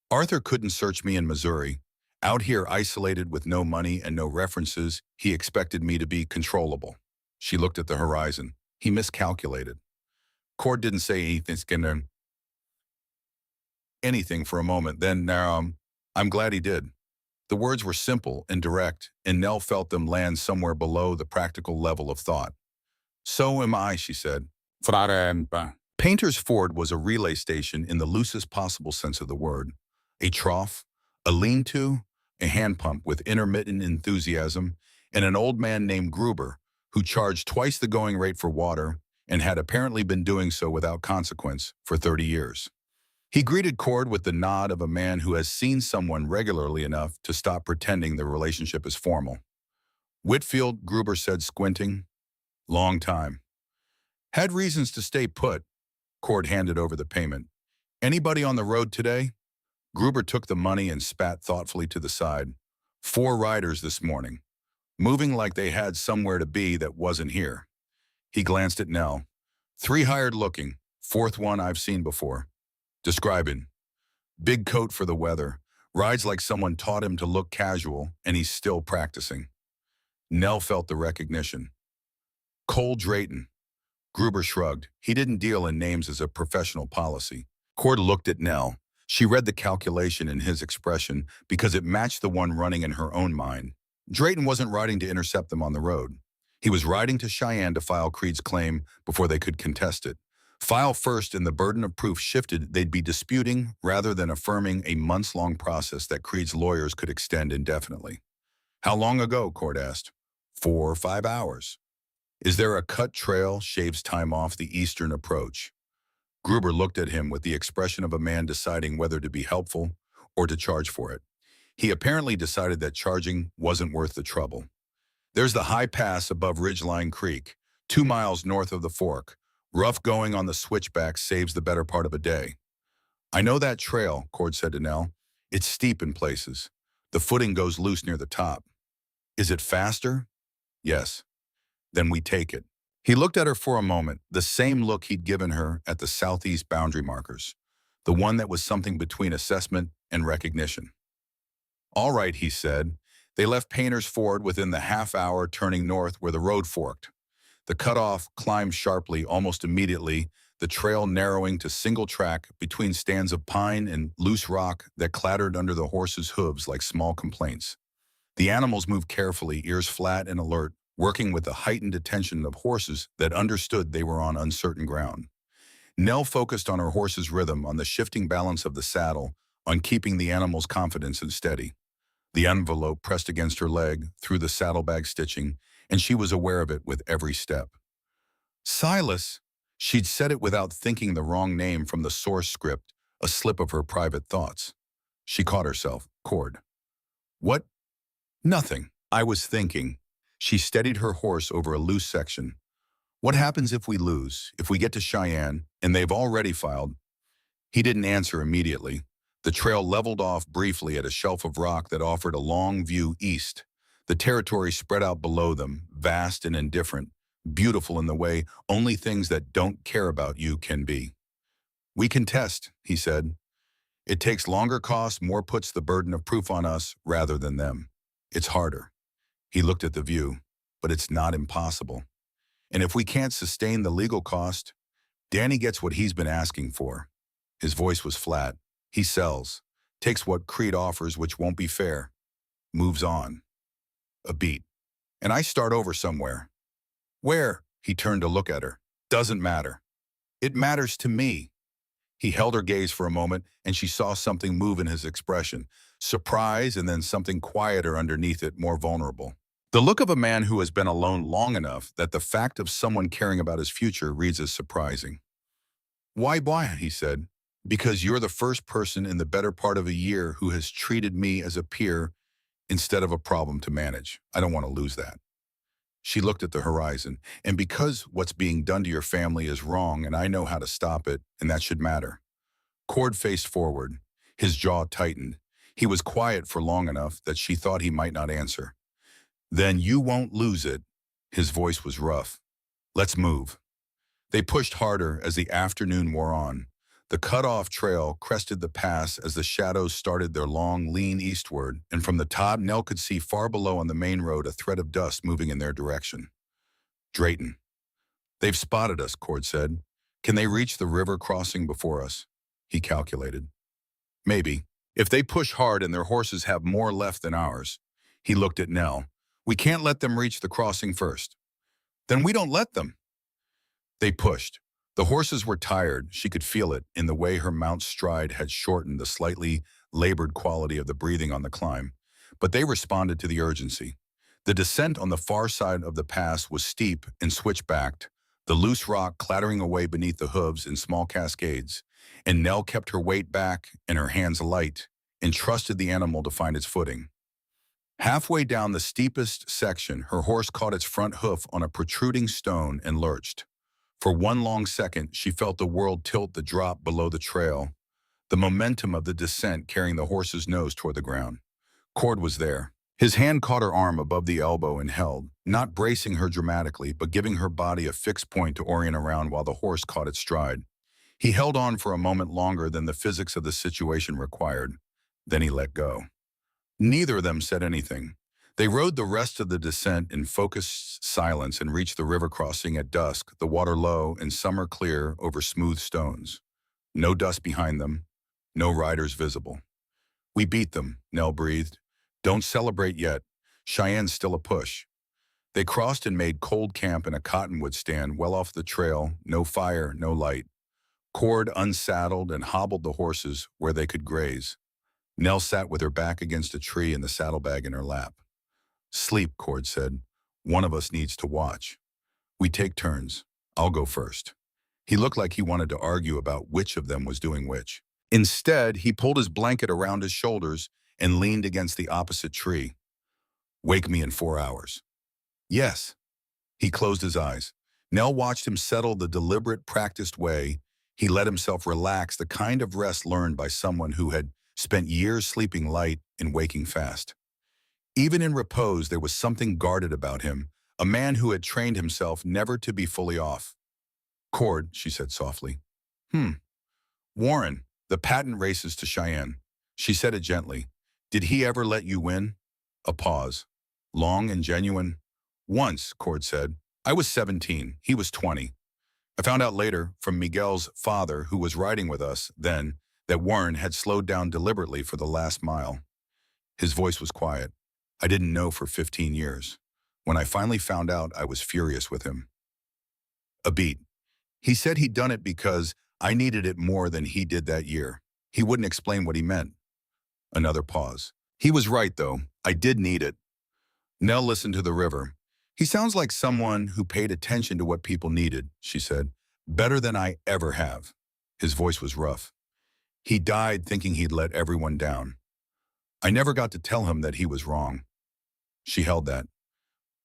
Arthur couldn't search me in Missouri. Out here isolated with no money and no references, he expected me to be controllable. She looked at the horizon. He miscalculated. Cord didn't say anything for a moment. Then, I'm glad he did. The words were simple and direct, and Nell felt them land somewhere below the practical level of thought. So am I, she said. Painter's Ford was a relay station in the loosest possible sense of the word. A trough, a lean-to, a hand pump with intermittent enthusiasm, and an old man named Gruber, who charged twice the going rate for water and had apparently been doing so without consequence for 30 years. He greeted Cord with the nod of a man who has seen someone regularly enough to stop pretending the relationship is formal. Whitfield, Gruber said, squinting. Long time. Had reasons to stay put. Cord handed over the payment. Anybody on the road today? Gruber took the money and spat thoughtfully to the side. 4 riders this morning. Moving like they had somewhere to be that wasn't here. He glanced at Nell. 3 hired looking. 4th one I've seen before. Describing. Big coat for the weather. Rides like someone taught him to look casual, and he's still practicing. Nell felt the recognition. Cole Drayton. Gruber shrugged. He didn't deal in names as a professional policy. Cord looked at Nell. She read the calculation in his expression because it matched the one running in her own mind. Drayton wasn't riding to intercept them on the road. He was riding to Cheyenne to file Creed's claim before they could contest it. File first and the burden of proof shifted, they'd be disputing rather than affirming a months-long process that Creed's lawyers could extend indefinitely. How long ago, Cord asked. 4 or 5 hours. Is there a cut trail shaves time off the eastern approach? Gruber looked at him with the expression of a man deciding whether to be helpful or to charge for it. He apparently decided that charging wasn't worth the trouble. There's the high pass above Ridgeline Creek, 2 miles north of the fork. Rough going on the switchback saves the better part of a day. I know that trail, Cord said to Nell. It's steep in places. The footing goes loose near the top. Is it faster? Yes. Then we take it. He looked at her for a moment, the same look he'd given her at the southeast boundary markers, the one that was something between assessment and recognition. All right, he said. They left Painter's Ford within the half hour, turning north where the road forked. The cutoff climbed sharply almost immediately, the trail narrowing to single track between stands of pine and loose rock that clattered under the horses' hooves like small complaints. The animals moved carefully, ears flat and alert, working with the heightened attention of horses that understood they were on uncertain ground. Nell focused on her horse's rhythm, on the shifting balance of the saddle, on keeping the animal's confidence and steady. The envelope pressed against her leg, through the saddlebag stitching, and she was aware of it with every step. Silas! She'd said it without thinking, the wrong name from the source script, a slip of her private thoughts. She caught herself. Cord. What? Nothing. I was thinking. She steadied her horse over a loose section. What happens if we lose, if we get to Cheyenne, and they've already filed? He didn't answer immediately. The trail leveled off briefly at a shelf of rock that offered a long view east. The territory spread out below them, vast and indifferent, beautiful in the way only things that don't care about you can be. We can test, he said. It takes longer costs, more puts the burden of proof on us rather than them. It's harder. He looked at the view, but it's not impossible. And if we can't sustain the legal cost, Danny gets what he's been asking for. His voice was flat. He sells, takes what Creed offers, which won't be fair, moves on. A beat. And I start over somewhere. Where? He turned to look at her. Doesn't matter. It matters to me. He held her gaze for a moment, and she saw something move in his expression. Surprise, and then something quieter underneath it, more vulnerable. The look of a man who has been alone long enough that the fact of someone caring about his future reads as surprising. Why, he said. Because you're the first person in the better part of a year who has treated me as a peer instead of a problem to manage. I don't want to lose that. She looked at the horizon. And because what's being done to your family is wrong, and I know how to stop it, and that should matter. Cord faced forward. His jaw tightened. He was quiet for long enough that she thought he might not answer. Then you won't lose it. His voice was rough. Let's move. They pushed harder as the afternoon wore on. The cut-off trail crested the pass as the shadows started their long lean eastward, and from the top, Nell could see far below on the main road a thread of dust moving in their direction. Drayton. They've spotted us, Cord said. Can they reach the river crossing before us? He calculated. Maybe. If they push hard and their horses have more left than ours. He looked at Nell. We can't let them reach the crossing first. Then we don't let them. They pushed. The horses were tired. She could feel it in the way her mount's stride had shortened, the slightly labored quality of the breathing on the climb. But they responded to the urgency. The descent on the far side of the pass was steep and switchbacked, the loose rock clattering away beneath the hooves in small cascades, and Nell kept her weight back and her hands light and trusted the animal to find its footing. Halfway down the steepest section, her horse caught its front hoof on a protruding stone and lurched. For one long second, she felt the world tilt the drop below the trail, the momentum of the descent carrying the horse's nose toward the ground. Cord was there. His hand caught her arm above the elbow and held, not bracing her dramatically, but giving her body a fixed point to orient around while the horse caught its stride. He held on for a moment longer than the physics of the situation required. Then he let go. Neither of them said anything. They rode the rest of the descent in focused silence and reached the river crossing at dusk, the water low and summer clear over smooth stones. No dust behind them, no riders visible. We beat them, Nell breathed. Don't celebrate yet. Cheyenne's still a push. They crossed and made cold camp in a cottonwood stand well off the trail, no fire, no light. Cord unsaddled and hobbled the horses where they could graze. Nell sat with her back against a tree and the saddlebag in her lap. Sleep, Cord said. One of us needs to watch. We take turns. I'll go first. He looked like he wanted to argue about which of them was doing which. Instead, he pulled his blanket around his shoulders and leaned against the opposite tree. Wake me in 4 hours. Yes. He closed his eyes. Nell watched him settle the deliberate, practiced way. He let himself relax, the kind of rest learned by someone who had spent years sleeping light and waking fast. Even in repose, there was something guarded about him, a man who had trained himself never to be fully off. Cord, she said softly. Warren, the patent races to Cheyenne. She said it gently. Did he ever let you win? A pause. Long and genuine. Once, Cord said. I was 17. He was 20. I found out later from Miguel's father, who was riding with us then, that Warren had slowed down deliberately for the last mile. His voice was quiet. I didn't know for 15 years. When I finally found out, I was furious with him. A beat. He said he'd done it because I needed it more than he did that year. He wouldn't explain what he meant. Another pause. He was right, though. I did need it. Nell listened to the river. He sounds like someone who paid attention to what people needed, she said. Better than I ever have. His voice was rough. He died thinking he'd let everyone down. I never got to tell him that he was wrong. She held that.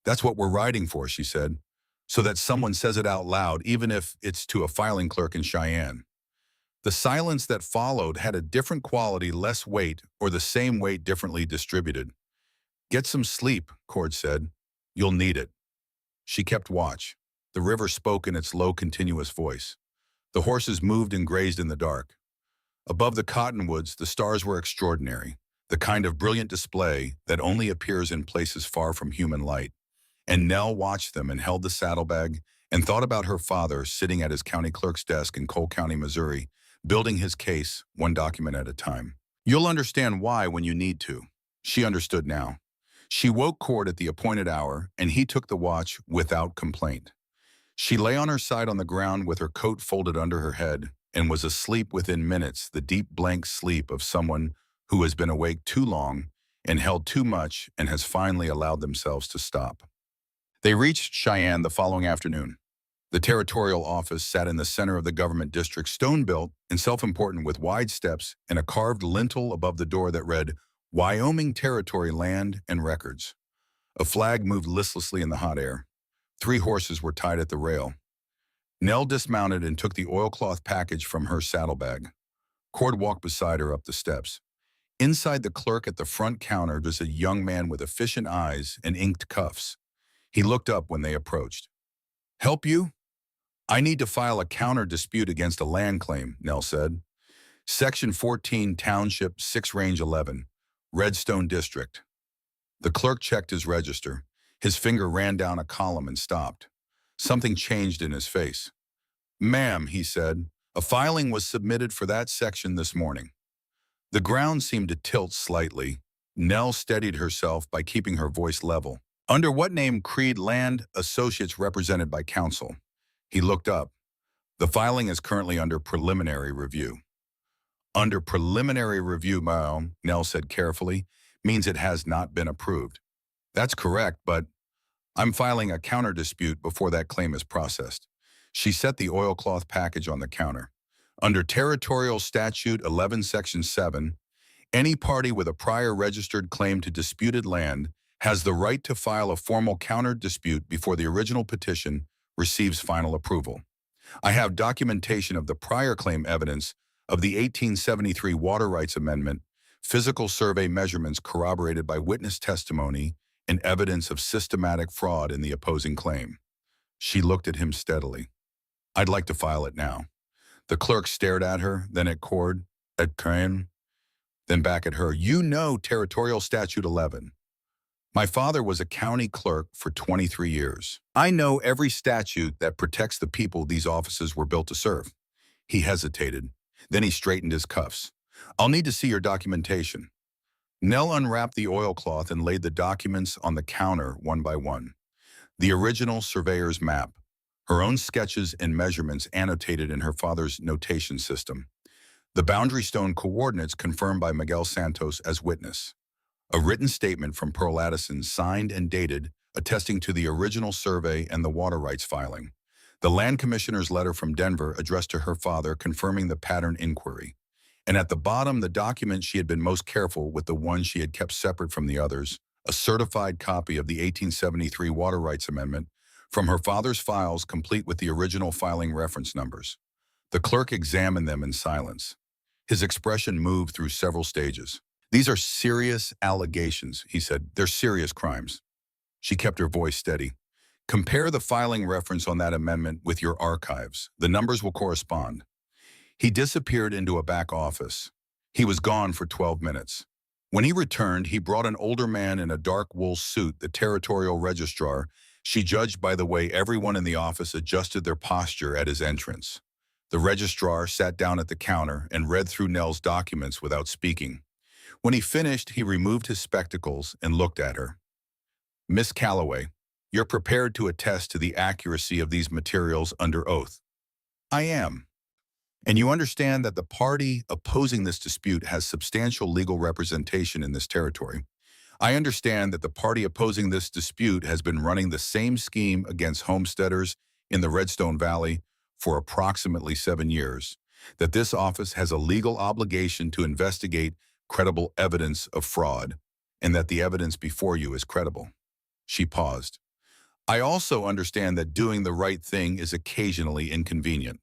That's what we're riding for, she said, so that someone says it out loud, even if it's to a filing clerk in Cheyenne. The silence that followed had a different quality, less weight, or the same weight differently distributed. Get some sleep, Cord said. You'll need it. She kept watch. The river spoke in its low, continuous voice. The horses moved and grazed in the dark. Above the cottonwoods, the stars were extraordinary, the kind of brilliant display that only appears in places far from human light. And Nell watched them and held the saddlebag and thought about her father sitting at his county clerk's desk in Cole County, Missouri, building his case one document at a time. You'll understand why when you need to. She understood now. She woke Cord at the appointed hour, and he took the watch without complaint. She lay on her side on the ground with her coat folded under her head and was asleep within minutes, the deep blank sleep of someone who has been awake too long and held too much and has finally allowed themselves to stop. They reached Cheyenne the following afternoon. The territorial office sat in the center of the government district, stone-built and self-important, with wide steps and a carved lintel above the door that read, Wyoming Territory Land and Records. A flag moved listlessly in the hot air. 3 horses were tied at the rail. Nell dismounted and took the oilcloth package from her saddlebag. Cord walked beside her up the steps. Inside the clerk at the front counter was a young man with efficient eyes and inked cuffs. He looked up when they approached. Help you? I need to file a counter dispute against a land claim, Nell said. Section 14, Township 6, Range 11, Redstone District. The clerk checked his register. His finger ran down a column and stopped. Something changed in his face. Ma'am, he said, a filing was submitted for that section this morning. The ground seemed to tilt slightly. Nell steadied herself by keeping her voice level. Under what name? Creed Land Associates, represented by counsel. He looked up. The filing is currently under preliminary review. Under preliminary review, ma'am, Nell said carefully, means it has not been approved. That's correct, but I'm filing a counter dispute before that claim is processed. She set the oilcloth package on the counter. Under Territorial Statute 11, Section 7, any party with a prior registered claim to disputed land has the right to file a formal counter dispute before the original petition receives final approval. I have documentation of the prior claim, evidence of the 1873 Water Rights Amendment, physical survey measurements corroborated by witness testimony, and evidence of systematic fraud in the opposing claim. She looked at him steadily. I'd like to file it now. The clerk stared at her, then at Cord, at Crane, then back at her. You know Territorial Statute 11. My father was a county clerk for 23 years. I know every statute that protects the people these offices were built to serve. He hesitated. Then he straightened his cuffs. I'll need to see your documentation. Nell unwrapped the oilcloth and laid the documents on the counter one by one. The original surveyor's map, her own sketches and measurements annotated in her father's notation system. The boundary stone coordinates confirmed by Miguel Santos as witness. A written statement from Pearl Addison, signed and dated, attesting to the original survey and the water rights filing. The land commissioner's letter from Denver addressed to her father confirming the pattern inquiry. And at the bottom, the document she had been most careful with, the one she had kept separate from the others, a certified copy of the 1873 Water Rights Amendment from her father's files, complete with the original filing reference numbers. The clerk examined them in silence. His expression moved through several stages. These are serious allegations, he said. They're serious crimes. She kept her voice steady. Compare the filing reference on that amendment with your archives. The numbers will correspond. He disappeared into a back office. He was gone for 12 minutes. When he returned, he brought an older man in a dark wool suit, the territorial registrar. She judged by the way everyone in the office adjusted their posture at his entrance. The registrar sat down at the counter and read through Nell's documents without speaking. When he finished, he removed his spectacles and looked at her. Miss Calloway, you're prepared to attest to the accuracy of these materials under oath. I am. And you understand that the party opposing this dispute has substantial legal representation in this territory. I understand that the party opposing this dispute has been running the same scheme against homesteaders in the Redstone Valley for approximately 7 years, that this office has a legal obligation to investigate credible evidence of fraud, and that the evidence before you is credible. She paused. I also understand that doing the right thing is occasionally inconvenient.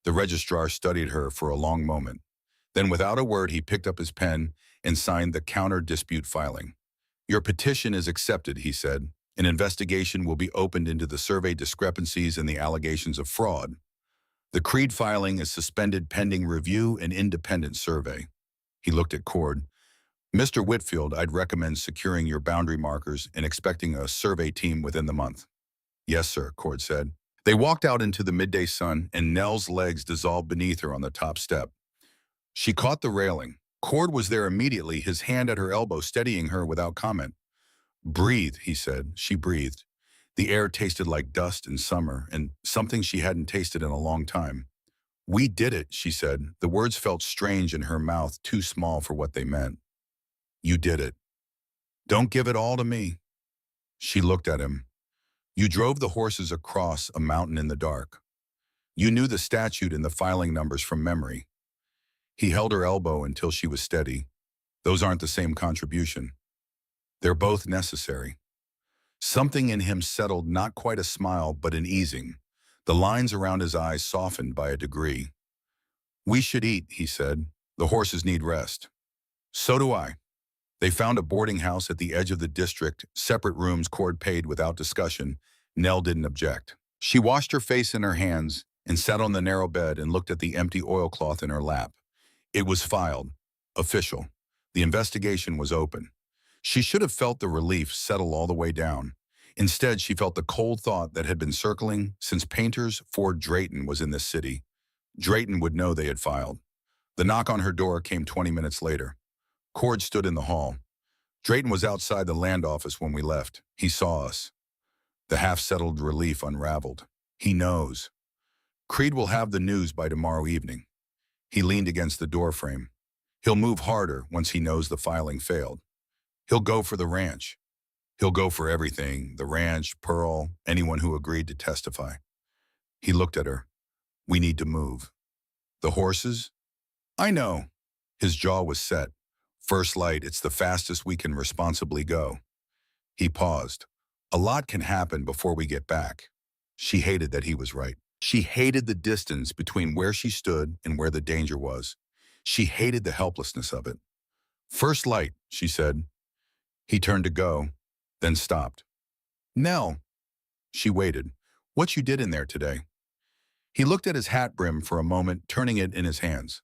The registrar studied her for a long moment. Then without a word, he picked up his pen and signed the counter-dispute filing. Your petition is accepted, he said. An investigation will be opened into the survey discrepancies and the allegations of fraud. The Creed filing is suspended pending review and independent survey. He looked at Cord. Mr. Whitfield, I'd recommend securing your boundary markers and expecting a survey team within the month. Yes, sir, Cord said. They walked out into the midday sun, and Nell's legs dissolved beneath her on the top step. She caught the railing. Cord was there immediately, his hand at her elbow, steadying her without comment. Breathe, he said. She breathed. The air tasted like dust in summer, and something she hadn't tasted in a long time. We did it, she said. The words felt strange in her mouth, too small for what they meant. You did it. Don't give it all to me. She looked at him. You drove the horses across a mountain in the dark. You knew the statute and the filing numbers from memory. He held her elbow until she was steady. Those aren't the same contribution. They're both necessary. Something in him settled, not quite a smile, but an easing. The lines around his eyes softened by a degree. We should eat, he said. The horses need rest. So do I. They found a boarding house at the edge of the district, separate rooms. Cord paid without discussion. Nell didn't object. She washed her face in her hands and sat on the narrow bed and looked at the empty oilcloth in her lap. It was filed. Official. The investigation was open. She should have felt the relief settle all the way down. Instead, she felt the cold thought that had been circling since painters Ford Drayton was in this city. Drayton would know they had filed. The knock on her door came 20 minutes later. Cord stood in the hall. Drayton was outside the land office when we left. He saw us. The half-settled relief unraveled. He knows. Creed will have the news by tomorrow evening. He leaned against the doorframe. He'll move harder once he knows the filing failed. He'll go for the ranch. He'll go for everything, the ranch, Pearl, anyone who agreed to testify. He looked at her. We need to move. The horses? I know. His jaw was set. First light, it's the fastest we can responsibly go. He paused. A lot can happen before we get back. She hated that he was right. She hated the distance between where she stood and where the danger was. She hated the helplessness of it. First light, she said. He turned to go, then stopped. Nell. She waited. What you did in there today? He looked at his hat brim for a moment, turning it in his hands.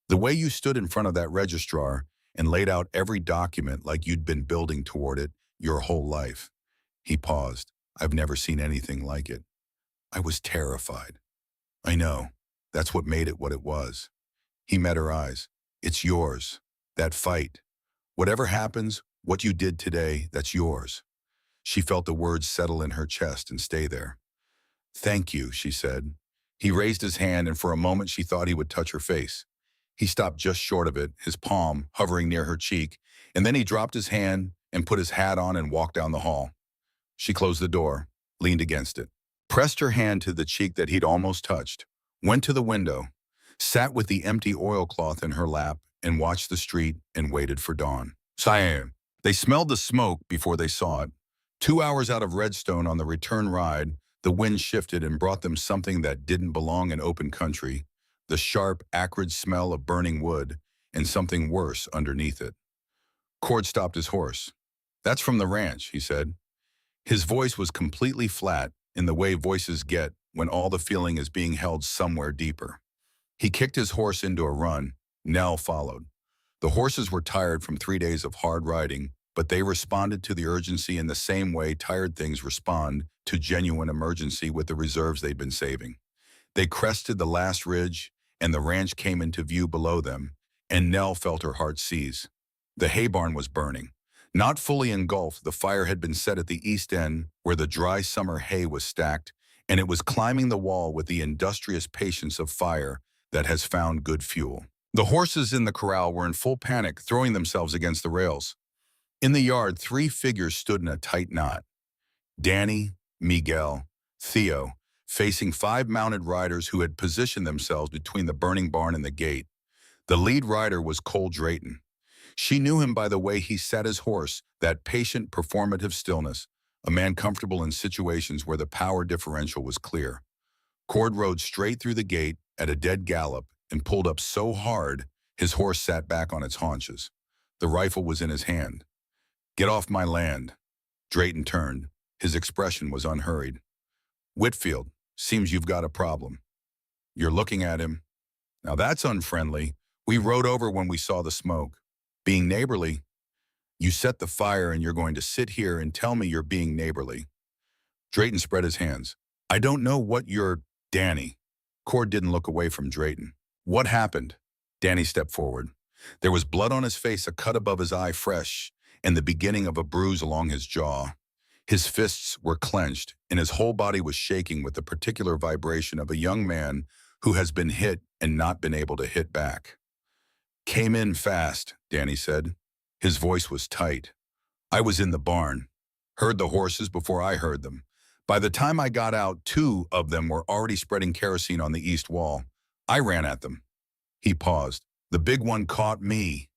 The way you stood in front of that registrar and laid out every document like you'd been building toward it your whole life. He paused. I've never seen anything like it. I was terrified. I know. That's what made it what it was. He met her eyes. It's yours. That fight. Whatever happens, what you did today, that's yours. She felt the words settle in her chest and stay there. Thank you, she said. He raised his hand, and for a moment she thought he would touch her face. He stopped just short of it, his palm hovering near her cheek, and then he dropped his hand and put his hat on and walked down the hall. She closed the door, leaned against it, pressed her hand to the cheek that he'd almost touched, went to the window, sat with the empty oilcloth in her lap, and watched the street and waited for dawn. Siam. They smelled the smoke before they saw it. 2 hours out of Redstone on the return ride, the wind shifted and brought them something that didn't belong in open country, the sharp, acrid smell of burning wood, and something worse underneath it. Cord stopped his horse. That's from the ranch, he said. His voice was completely flat, in the way voices get when all the feeling is being held somewhere deeper. He kicked his horse into a run. Nell followed. The horses were tired from 3 days of hard riding, but they responded to the urgency in the same way tired things respond to genuine emergency with the reserves they'd been saving. They crested the last ridge, and the ranch came into view below them, and Nell felt her heart seize. The hay barn was burning. Not fully engulfed, the fire had been set at the east end, where the dry summer hay was stacked, and it was climbing the wall with the industrious patience of fire that has found good fuel. The horses in the corral were in full panic, throwing themselves against the rails. In the yard, 3 figures stood in a tight knot. Danny, Miguel, Theo, facing 5 mounted riders who had positioned themselves between the burning barn and the gate. The lead rider was Cole Drayton. She knew him by the way he sat his horse, that patient, performative stillness, a man comfortable in situations where the power differential was clear. Cord rode straight through the gate at a dead gallop and pulled up so hard his horse sat back on its haunches. The rifle was in his hand. "Get off my land." Drayton turned. His expression was unhurried. "Whitfield, seems you've got a problem." "You're looking at him." "Now that's unfriendly. We rode over when we saw the smoke." "Being neighborly." "You set the fire and you're going to sit here and tell me you're being neighborly." Drayton spread his hands. "I don't know what you're—" "Danny." Cord didn't look away from Drayton. "What happened?" Danny stepped forward. There was blood on his face, a cut above his eye fresh, and the beginning of a bruise along his jaw. His fists were clenched, and his whole body was shaking with the particular vibration of a young man who has been hit and not been able to hit back. "Came in fast," Danny said. His voice was tight. "I was in the barn. Heard the horses before I heard them. By the time I got out, 2 of them were already spreading kerosene on the east wall. I ran at them." He paused. "The big one caught me."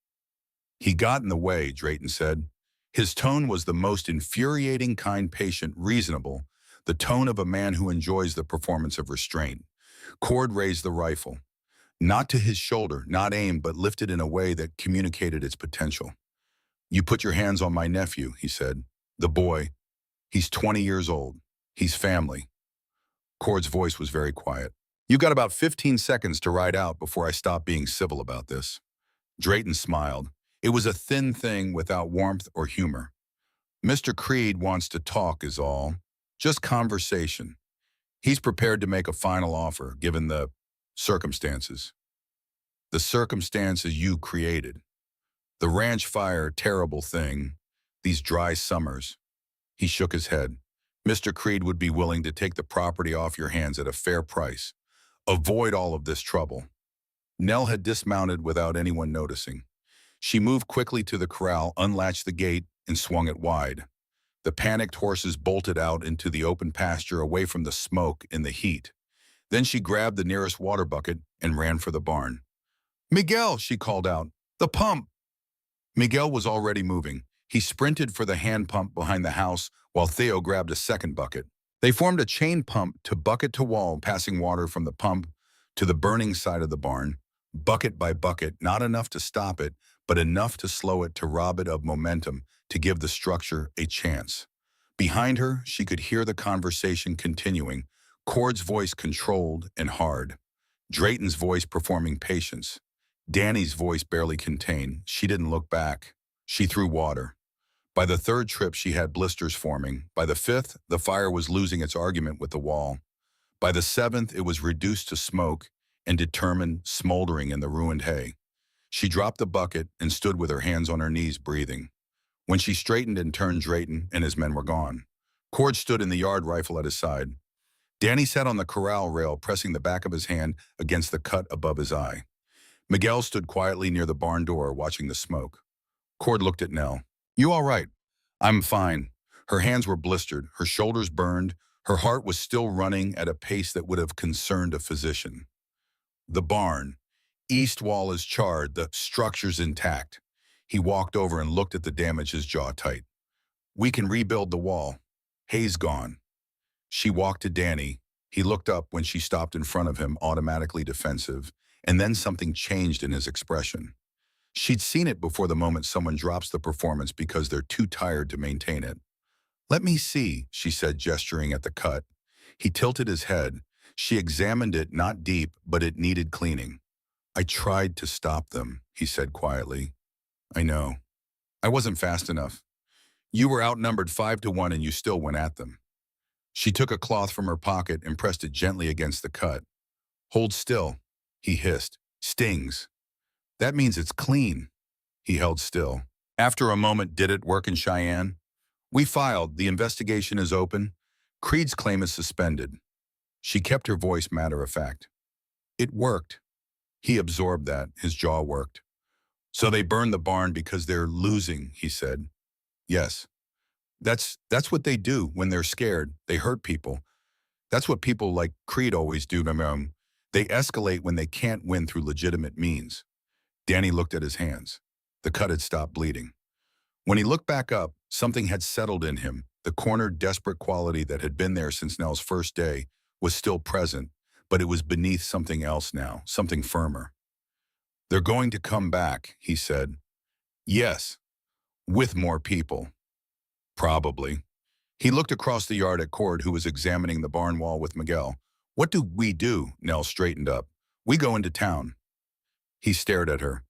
"He got in the way," Drayton said. His tone was the most infuriating kind, patient, reasonable, the tone of a man who enjoys the performance of restraint. Cord raised the rifle. Not to his shoulder, not aimed, but lifted in a way that communicated its potential. "You put your hands on my nephew," he said. "The boy. He's 20 years old. He's family." Cord's voice was very quiet. "You got about 15 seconds to ride out before I stop being civil about this." Drayton smiled. It was a thin thing without warmth or humor. "Mr. Creed wants to talk is all. Just conversation. He's prepared to make a final offer, given the circumstances." "The circumstances you created. The ranch fire, terrible thing. These dry summers." He shook his head. "Mr. Creed would be willing to take the property off your hands at a fair price. Avoid all of this trouble." Nell had dismounted without anyone noticing. She moved quickly to the corral, unlatched the gate, and swung it wide. The panicked horses bolted out into the open pasture away from the smoke and the heat. Then she grabbed the nearest water bucket and ran for the barn. "Miguel," she called out, "the pump!" Miguel was already moving. He sprinted for the hand pump behind the house while Theo grabbed a second bucket. They formed a chain pump to bucket to wall, passing water from the pump to the burning side of the barn, bucket by bucket, not enough to stop it, but enough to slow it, to rob it of momentum, to give the structure a chance. Behind her, she could hear the conversation continuing, Cord's voice controlled and hard, Drayton's voice performing patience. Danny's voice barely contained. She didn't look back. She threw water. By the 3rd trip, she had blisters forming. By the 5th, the fire was losing its argument with the wall. By the 7th, it was reduced to smoke and determined, smoldering in the ruined hay. She dropped the bucket and stood with her hands on her knees, breathing. When she straightened and turned, Drayton and his men were gone. Cord stood in the yard, rifle at his side. Danny sat on the corral rail, pressing the back of his hand against the cut above his eye. Miguel stood quietly near the barn door, watching the smoke. Cord looked at Nell. "You all right?" "I'm fine." Her hands were blistered, her shoulders burned, her heart was still running at a pace that would have concerned a physician. "The barn. East wall is charred, the structure's intact." He walked over and looked at the damage, his jaw tight. "We can rebuild the wall. Hay's gone." She walked to Danny. He looked up when she stopped in front of him, automatically defensive, and then something changed in his expression. She'd seen it before, the moment someone drops the performance because they're too tired to maintain it. Let me see, she said, gesturing at the cut. He tilted his head. She examined it, not deep, but it needed cleaning. I tried to stop them, he said quietly. I know. I wasn't fast enough. You were outnumbered 5-1 and you still went at them. She took a cloth from her pocket and pressed it gently against the cut. Hold still, he hissed. Stings. That means it's clean. He held still. After a moment, did it work in Cheyenne? We filed. The investigation is open. Creed's claim is suspended. She kept her voice matter of fact. It worked. He absorbed that. His jaw worked. So they burned the barn because they're losing, he said. Yes. That's what they do when they're scared. They hurt people. That's what people like Creed always do. They escalate when they can't win through legitimate means. Danny looked at his hands. The cut had stopped bleeding. When he looked back up, something had settled in him. The cornered, desperate quality that had been there since Nell's first day was still present, but it was beneath something else now, something firmer. They're going to come back, he said. Yes, with more people. Probably. He looked across the yard at Cord, who was examining the barn wall with Miguel. What do we do? Nell straightened up. We go into town. He stared at her.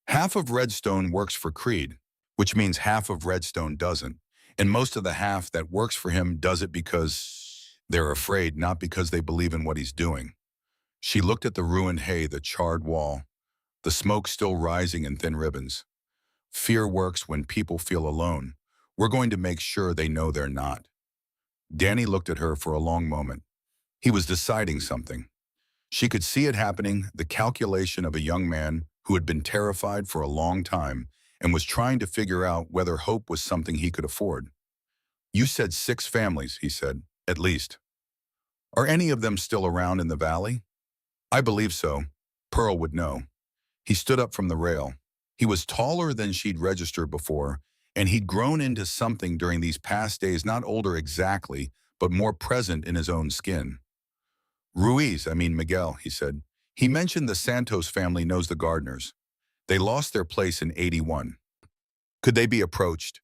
Half of Redstone works for Creed, which means half of Redstone doesn't. And most of the half that works for him does it because they're afraid, not because they believe in what he's doing. She looked at the ruined hay, the charred wall, the smoke still rising in thin ribbons. Fear works when people feel alone. We're going to make sure they know they're not. Danny looked at her for a long moment. He was deciding something. She could see it happening, the calculation of a young man who had been terrified for a long time and was trying to figure out whether hope was something he could afford. You said 6 families, he said, at least. Are any of them still around in the valley? I believe so. Pearl would know. He stood up from the rail. He was taller than she'd registered before, and he'd grown into something during these past days, not older exactly, but more present in his own skin. Miguel, he said. He mentioned the Santos family knows the Gardeners. They lost their place in '81. Could they be approached?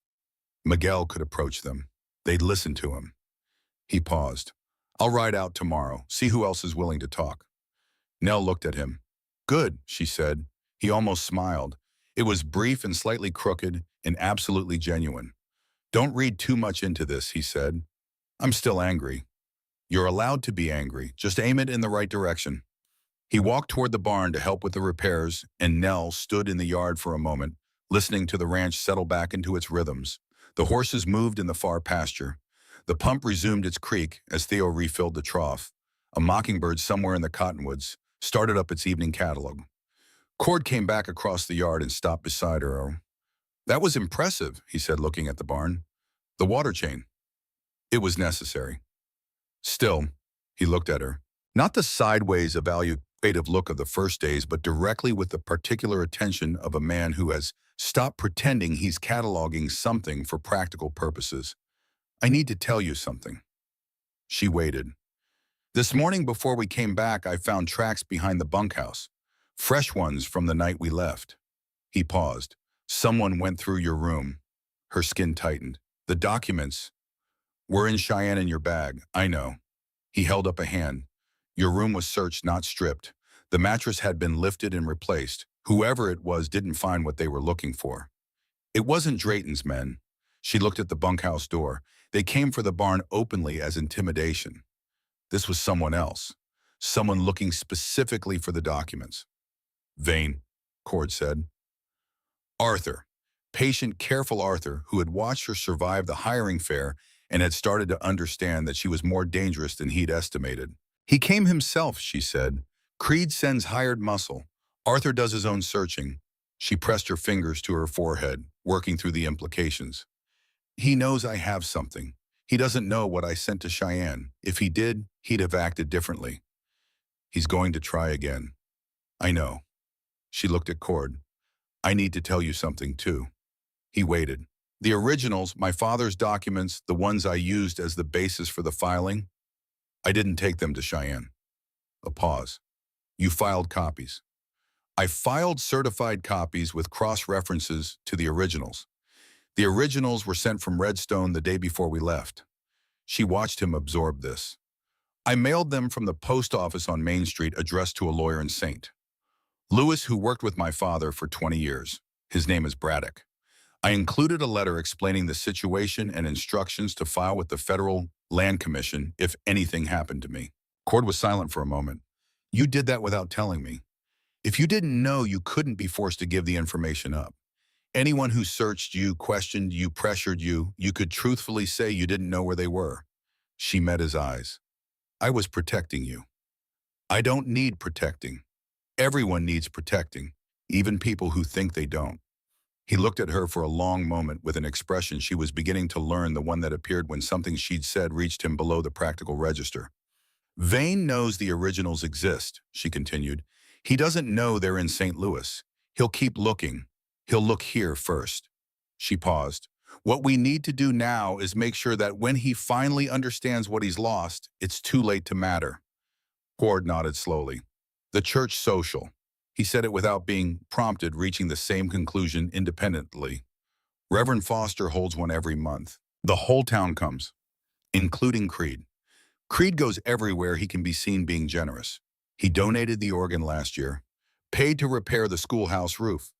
Miguel could approach them. They'd listen to him. He paused. I'll ride out tomorrow, see who else is willing to talk. Nell looked at him. Good, she said. He almost smiled. It was brief and slightly crooked and absolutely genuine. Don't read too much into this, he said. I'm still angry. You're allowed to be angry. Just aim it in the right direction. He walked toward the barn to help with the repairs, and Nell stood in the yard for a moment, listening to the ranch settle back into its rhythms. The horses moved in the far pasture. The pump resumed its creak as Theo refilled the trough. A mockingbird somewhere in the cottonwoods started up its evening catalog. Cord came back across the yard and stopped beside her. That was impressive, he said, looking at the barn. The water chain. It was necessary. Still, he looked at her. Not the sideways evaluative look of the first days, but directly with the particular attention of a man who has stopped pretending he's cataloging something for practical purposes. I need to tell you something. She waited. This morning before we came back, I found tracks behind the bunkhouse. Fresh ones from the night we left. He paused. Someone went through your room. Her skin tightened. The documents were in Cheyenne in your bag. I know. He held up a hand. Your room was searched, not stripped. The mattress had been lifted and replaced. Whoever it was didn't find what they were looking for. It wasn't Drayton's men. She looked at the bunkhouse door. They came for the barn openly as intimidation. This was someone else. Someone looking specifically for the documents. Vain, Cord said. Arthur. Patient, careful Arthur, who had watched her survive the hiring fair and had started to understand that she was more dangerous than he'd estimated. He came himself, she said. Creed sends hired muscle. Arthur does his own searching. She pressed her fingers to her forehead, working through the implications. He knows I have something. He doesn't know what I sent to Cheyenne. If he did, he'd have acted differently. He's going to try again. I know. She looked at Cord. I need to tell you something, too. He waited. The originals, my father's documents, the ones I used as the basis for the filing, I didn't take them to Cheyenne. A pause. You filed copies. I filed certified copies with cross-references to the originals. The originals were sent from Redstone the day before we left. She watched him absorb this. I mailed them from the post office on Main Street addressed to a lawyer in St. Louis who worked with my father for 20 years. His name is Braddock. I included a letter explaining the situation and instructions to file with the Federal Land Commission if anything happened to me. Cord was silent for a moment. You did that without telling me. If you didn't know, you couldn't be forced to give the information up. Anyone who searched you, questioned you, pressured you, you could truthfully say you didn't know where they were. She met his eyes. I was protecting you. I don't need protecting. Everyone needs protecting, even people who think they don't. He looked at her for a long moment with an expression she was beginning to learn, the one that appeared when something she'd said reached him below the practical register. Vane knows the originals exist, she continued. He doesn't know they're in St. Louis. He'll keep looking. He'll look here first. She paused. What we need to do now is make sure that when he finally understands what he's lost, it's too late to matter. Cord nodded slowly. The church social. He said it without being prompted, reaching the same conclusion independently. Reverend Foster holds one every month. The whole town comes, including Creed. Creed goes everywhere he can be seen being generous. He donated the organ last year, paid to repair the schoolhouse roof.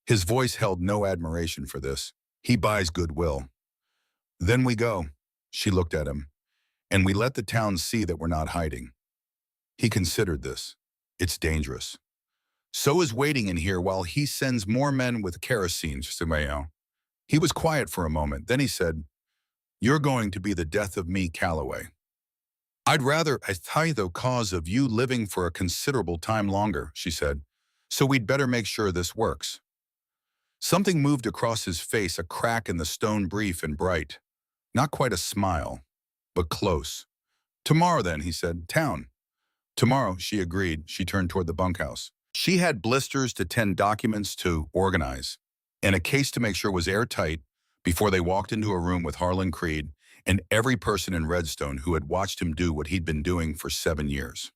His voice held no admiration for this. He buys goodwill. Then we go, she looked at him, and we let the town see that we're not hiding. He considered this. It's dangerous. So is waiting in here while he sends more men with kerosene, Simeon. He was quiet for a moment. Then he said, You're going to be the death of me, Calloway. I'd rather die the cause of you living for a considerable time longer, she said. So we'd better make sure this works. Something moved across his face, a crack in the stone, brief and bright. Not quite a smile, but close. Tomorrow then, he said. Town. Tomorrow, she agreed. She turned toward the bunkhouse. She had blisters to 10 documents to organize, and a case to make sure was airtight before they walked into a room with Harlan Creed and every person in Redstone who had watched him do what he'd been doing for 7 years.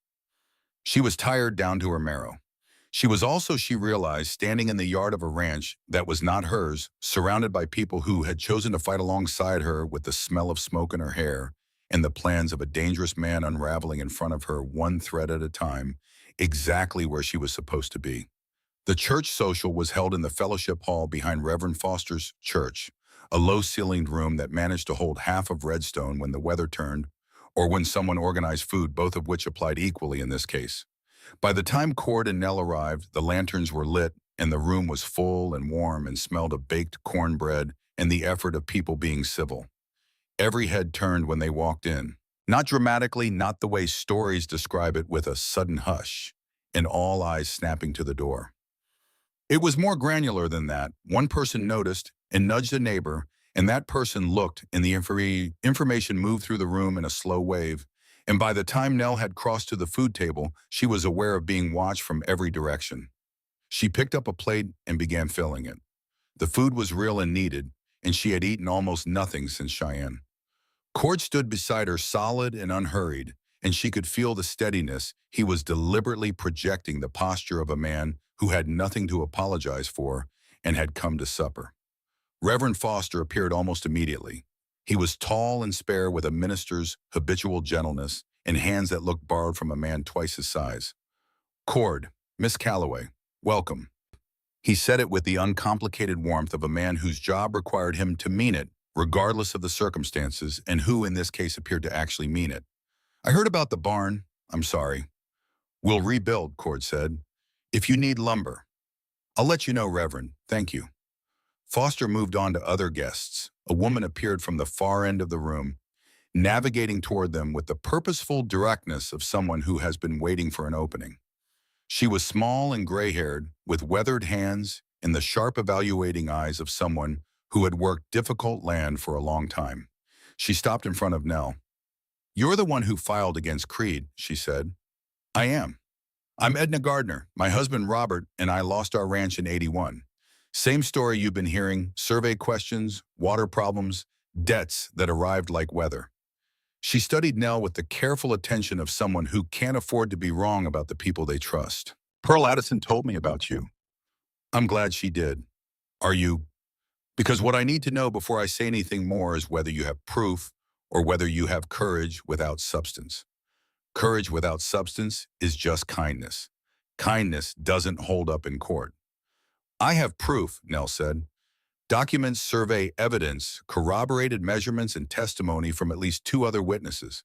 She was tired down to her marrow. She was also, she realized, standing in the yard of a ranch that was not hers, surrounded by people who had chosen to fight alongside her with the smell of smoke in her hair and the plans of a dangerous man unraveling in front of her one thread at a time, exactly where she was supposed to be. The church social was held in the fellowship hall behind Reverend Foster's church, a low-ceilinged room that managed to hold half of Redstone when the weather turned, or when someone organized food, both of which applied equally in this case. By the time Cord and Nell arrived, the lanterns were lit and the room was full and warm and smelled of baked cornbread and the effort of people being civil. Every head turned when they walked in. Not dramatically, not the way stories describe it with a sudden hush, and all eyes snapping to the door. It was more granular than that. One person noticed and nudged a neighbor, and that person looked, and the information moved through the room in a slow wave. And by the time Nell had crossed to the food table, she was aware of being watched from every direction. She picked up a plate and began filling it. The food was real and needed, and she had eaten almost nothing since Cheyenne. Cord stood beside her, solid and unhurried, and she could feel the steadiness. He was deliberately projecting the posture of a man who had nothing to apologize for and had come to supper. Reverend Foster appeared almost immediately. He was tall and spare, with a minister's habitual gentleness and hands that looked borrowed from a man twice his size. Cord, Miss Calloway, welcome. He said it with the uncomplicated warmth of a man whose job required him to mean it, regardless of the circumstances, and who in this case appeared to actually mean it. I heard about the barn. I'm sorry. We'll rebuild, Cord said. If you need lumber. I'll let you know, Reverend. Thank you. Foster moved on to other guests. A woman appeared from the far end of the room, navigating toward them with the purposeful directness of someone who has been waiting for an opening. She was small and gray-haired, with weathered hands and the sharp evaluating eyes of someone who had worked difficult land for a long time. She stopped in front of Nell. You're the one who filed against Creed, she said. I am. I'm Edna Gardner. My husband Robert and I lost our ranch in '81. Same story you've been hearing, survey questions, water problems, debts that arrived like weather. She studied Nell with the careful attention of someone who can't afford to be wrong about the people they trust. Pearl Addison told me about you. I'm glad she did. Are you Because what I need to know before I say anything more is whether you have proof or whether you have courage without substance. Courage without substance is just kindness. Kindness doesn't hold up in court. I have proof, Nell said. Documents, survey, evidence, corroborated measurements, and testimony from at least two other witnesses.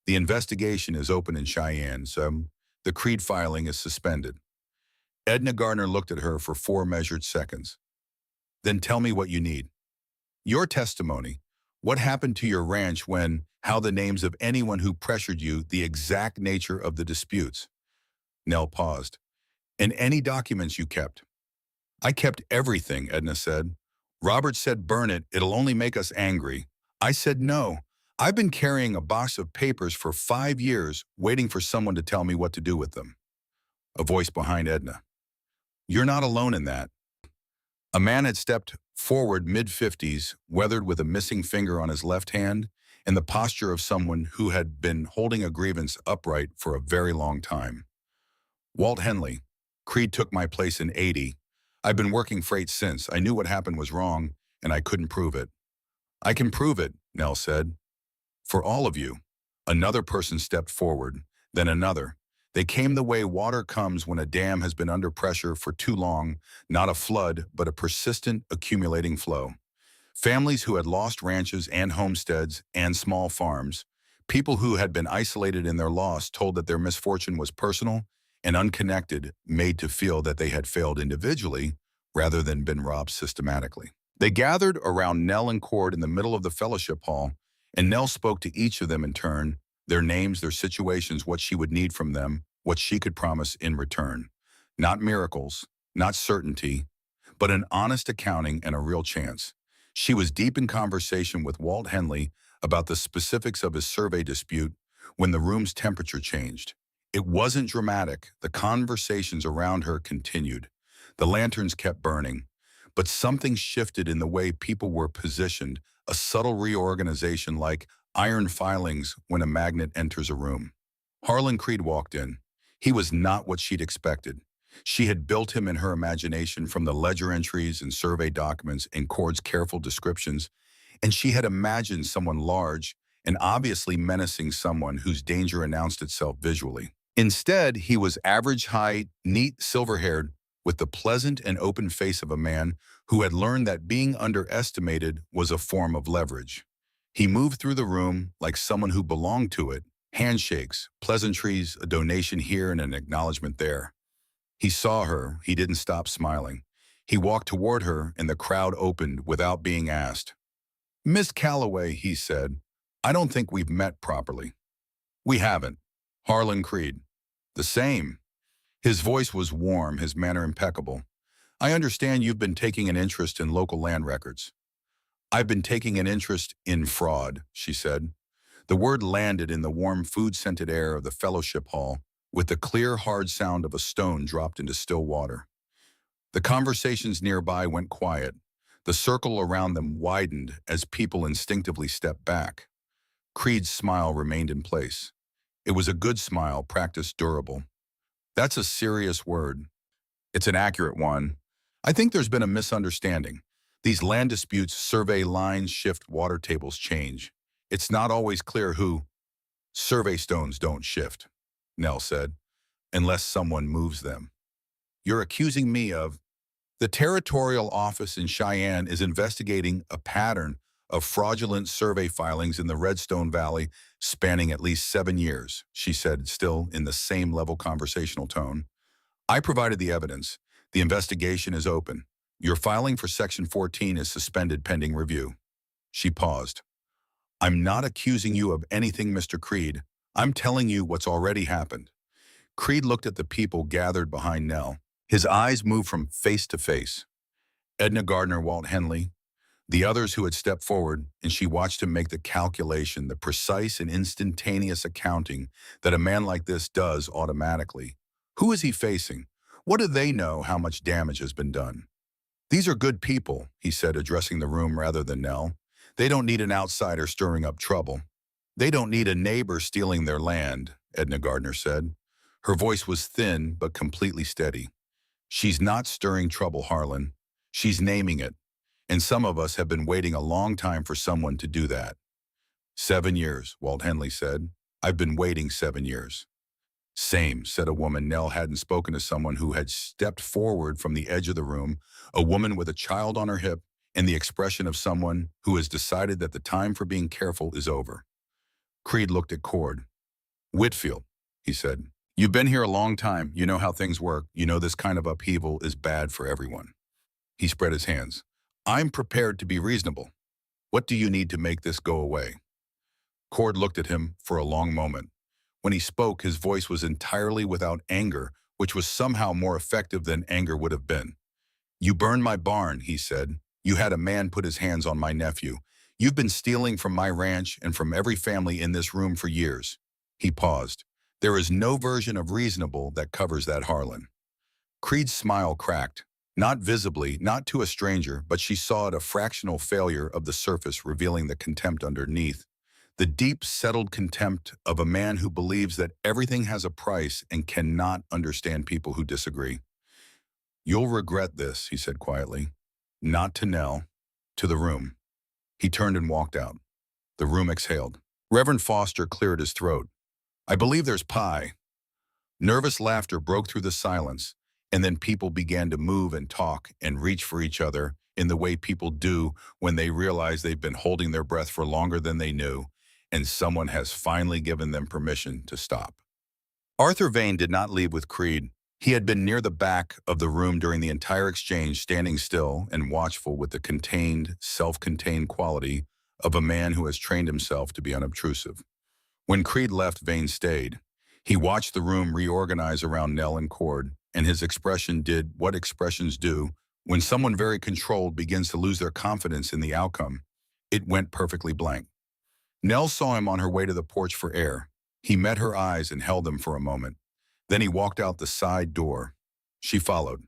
The investigation is open in Cheyenne, so the Creed filing is suspended. Edna Gardner looked at her for 4 measured seconds. Then tell me what you need. Your testimony. What happened to your ranch when, how the names of anyone who pressured you, the exact nature of the disputes. Nell paused. And any documents you kept. I kept everything, Edna said. Robert said burn it, it'll only make us angry. I said no. I've been carrying a box of papers for 5 years, waiting for someone to tell me what to do with them. A voice behind Edna. You're not alone in that. A man had stepped forward mid-50s, weathered with a missing finger on his left hand, and the posture of someone who had been holding a grievance upright for a very long time. Walt Henley. Creed took my place in '80. I've been working freight since. I knew what happened was wrong, and I couldn't prove it. I can prove it, Nell said. For all of you. Another person stepped forward, then another. They came the way water comes when a dam has been under pressure for too long, not a flood, but a persistent, accumulating flow. Families who had lost ranches and homesteads and small farms, people who had been isolated in their loss told that their misfortune was personal and unconnected, made to feel that they had failed individually rather than been robbed systematically. They gathered around Nell and Cord in the middle of the fellowship hall, and Nell spoke to each of them in turn, their names, their situations, what she would need from them, what she could promise in return. Not miracles, not certainty, but an honest accounting and a real chance. She was deep in conversation with Walt Henley about the specifics of his survey dispute when the room's temperature changed. It wasn't dramatic. The conversations around her continued. The lanterns kept burning, but something shifted in the way people were positioned, a subtle reorganization like iron filings when a magnet enters a room. Harlan Creed walked in. He was not what she'd expected. She had built him in her imagination from the ledger entries and survey documents and Cord's careful descriptions, and she had imagined someone large and obviously menacing, someone whose danger announced itself visually. Instead, he was average height, neat, silver-haired, with the pleasant and open face of a man who had learned that being underestimated was a form of leverage. He moved through the room like someone who belonged to it, handshakes, pleasantries, a donation here and an acknowledgement there. He saw her, he didn't stop smiling. He walked toward her and the crowd opened without being asked. Miss Calloway, he said, I don't think we've met properly. We haven't. Harlan Creed. The same. His voice was warm, his manner impeccable. I understand you've been taking an interest in local land records. I've been taking an interest in fraud, she said. The word landed in the warm food-scented air of the fellowship hall with the clear, hard sound of a stone dropped into still water. The conversations nearby went quiet. The circle around them widened as people instinctively stepped back. Creed's smile remained in place. It was a good smile, practiced, durable. That's a serious word. It's an accurate one. I think there's been a misunderstanding. These land disputes, survey lines shift, water tables change. It's not always clear who. Survey stones don't shift, Nell said, unless someone moves them. You're accusing me of. The territorial office in Cheyenne is investigating a pattern of fraudulent survey filings in the Redstone Valley spanning at least 7 years, she said, still in the same level conversational tone. I provided the evidence. The investigation is open. Your filing for Section 14 is suspended pending review. She paused. I'm not accusing you of anything, Mr. Creed. I'm telling you what's already happened. Creed looked at the people gathered behind Nell. His eyes moved from face to face. Edna Gardner, Walt Henley, the others who had stepped forward, and she watched him make the calculation, the precise and instantaneous accounting that a man like this does automatically. Who is he facing? What do they know how much damage has been done? These are good people, he said, addressing the room rather than Nell. They don't need an outsider stirring up trouble. They don't need a neighbor stealing their land, Edna Gardner said. Her voice was thin but completely steady. She's not stirring trouble, Harlan. She's naming it. And some of us have been waiting a long time for someone to do that. 7 years, Walt Henley said. I've been waiting 7 years. Same, said a woman. Nell hadn't spoken to someone who had stepped forward from the edge of the room, a woman with a child on her hip, and the expression of someone who has decided that the time for being careful is over. Creed looked at Cord. Whitfield, he said. You've been here a long time. You know how things work. You know this kind of upheaval is bad for everyone. He spread his hands. I'm prepared to be reasonable. What do you need to make this go away? Cord looked at him for a long moment. When he spoke, his voice was entirely without anger, which was somehow more effective than anger would have been. You burned my barn, he said. You had a man put his hands on my nephew. You've been stealing from my ranch and from every family in this room for years. He paused. There is no version of reasonable that covers that, Harlan. Creed's smile cracked. Not visibly, not to a stranger, but she saw it, a fractional failure of the surface revealing the contempt underneath. The deep, settled contempt of a man who believes that everything has a price and cannot understand people who disagree. You'll regret this, he said quietly. Not to Nell, to the room. He turned and walked out. The room exhaled. Reverend Foster cleared his throat. I believe there's pie. Nervous laughter broke through the silence, and then people began to move and talk and reach for each other in the way people do when they realize they've been holding their breath for longer than they knew, and someone has finally given them permission to stop. Arthur Vane did not leave with Creed. He had been near the back of the room during the entire exchange, standing still and watchful with the contained, self-contained quality of a man who has trained himself to be unobtrusive. When Creed left, Vane stayed. He watched the room reorganize around Nell and Cord, and his expression did what expressions do when someone very controlled begins to lose their confidence in the outcome. It went perfectly blank. Nell saw him on her way to the porch for air. He met her eyes and held them for a moment. Then he walked out the side door. She followed.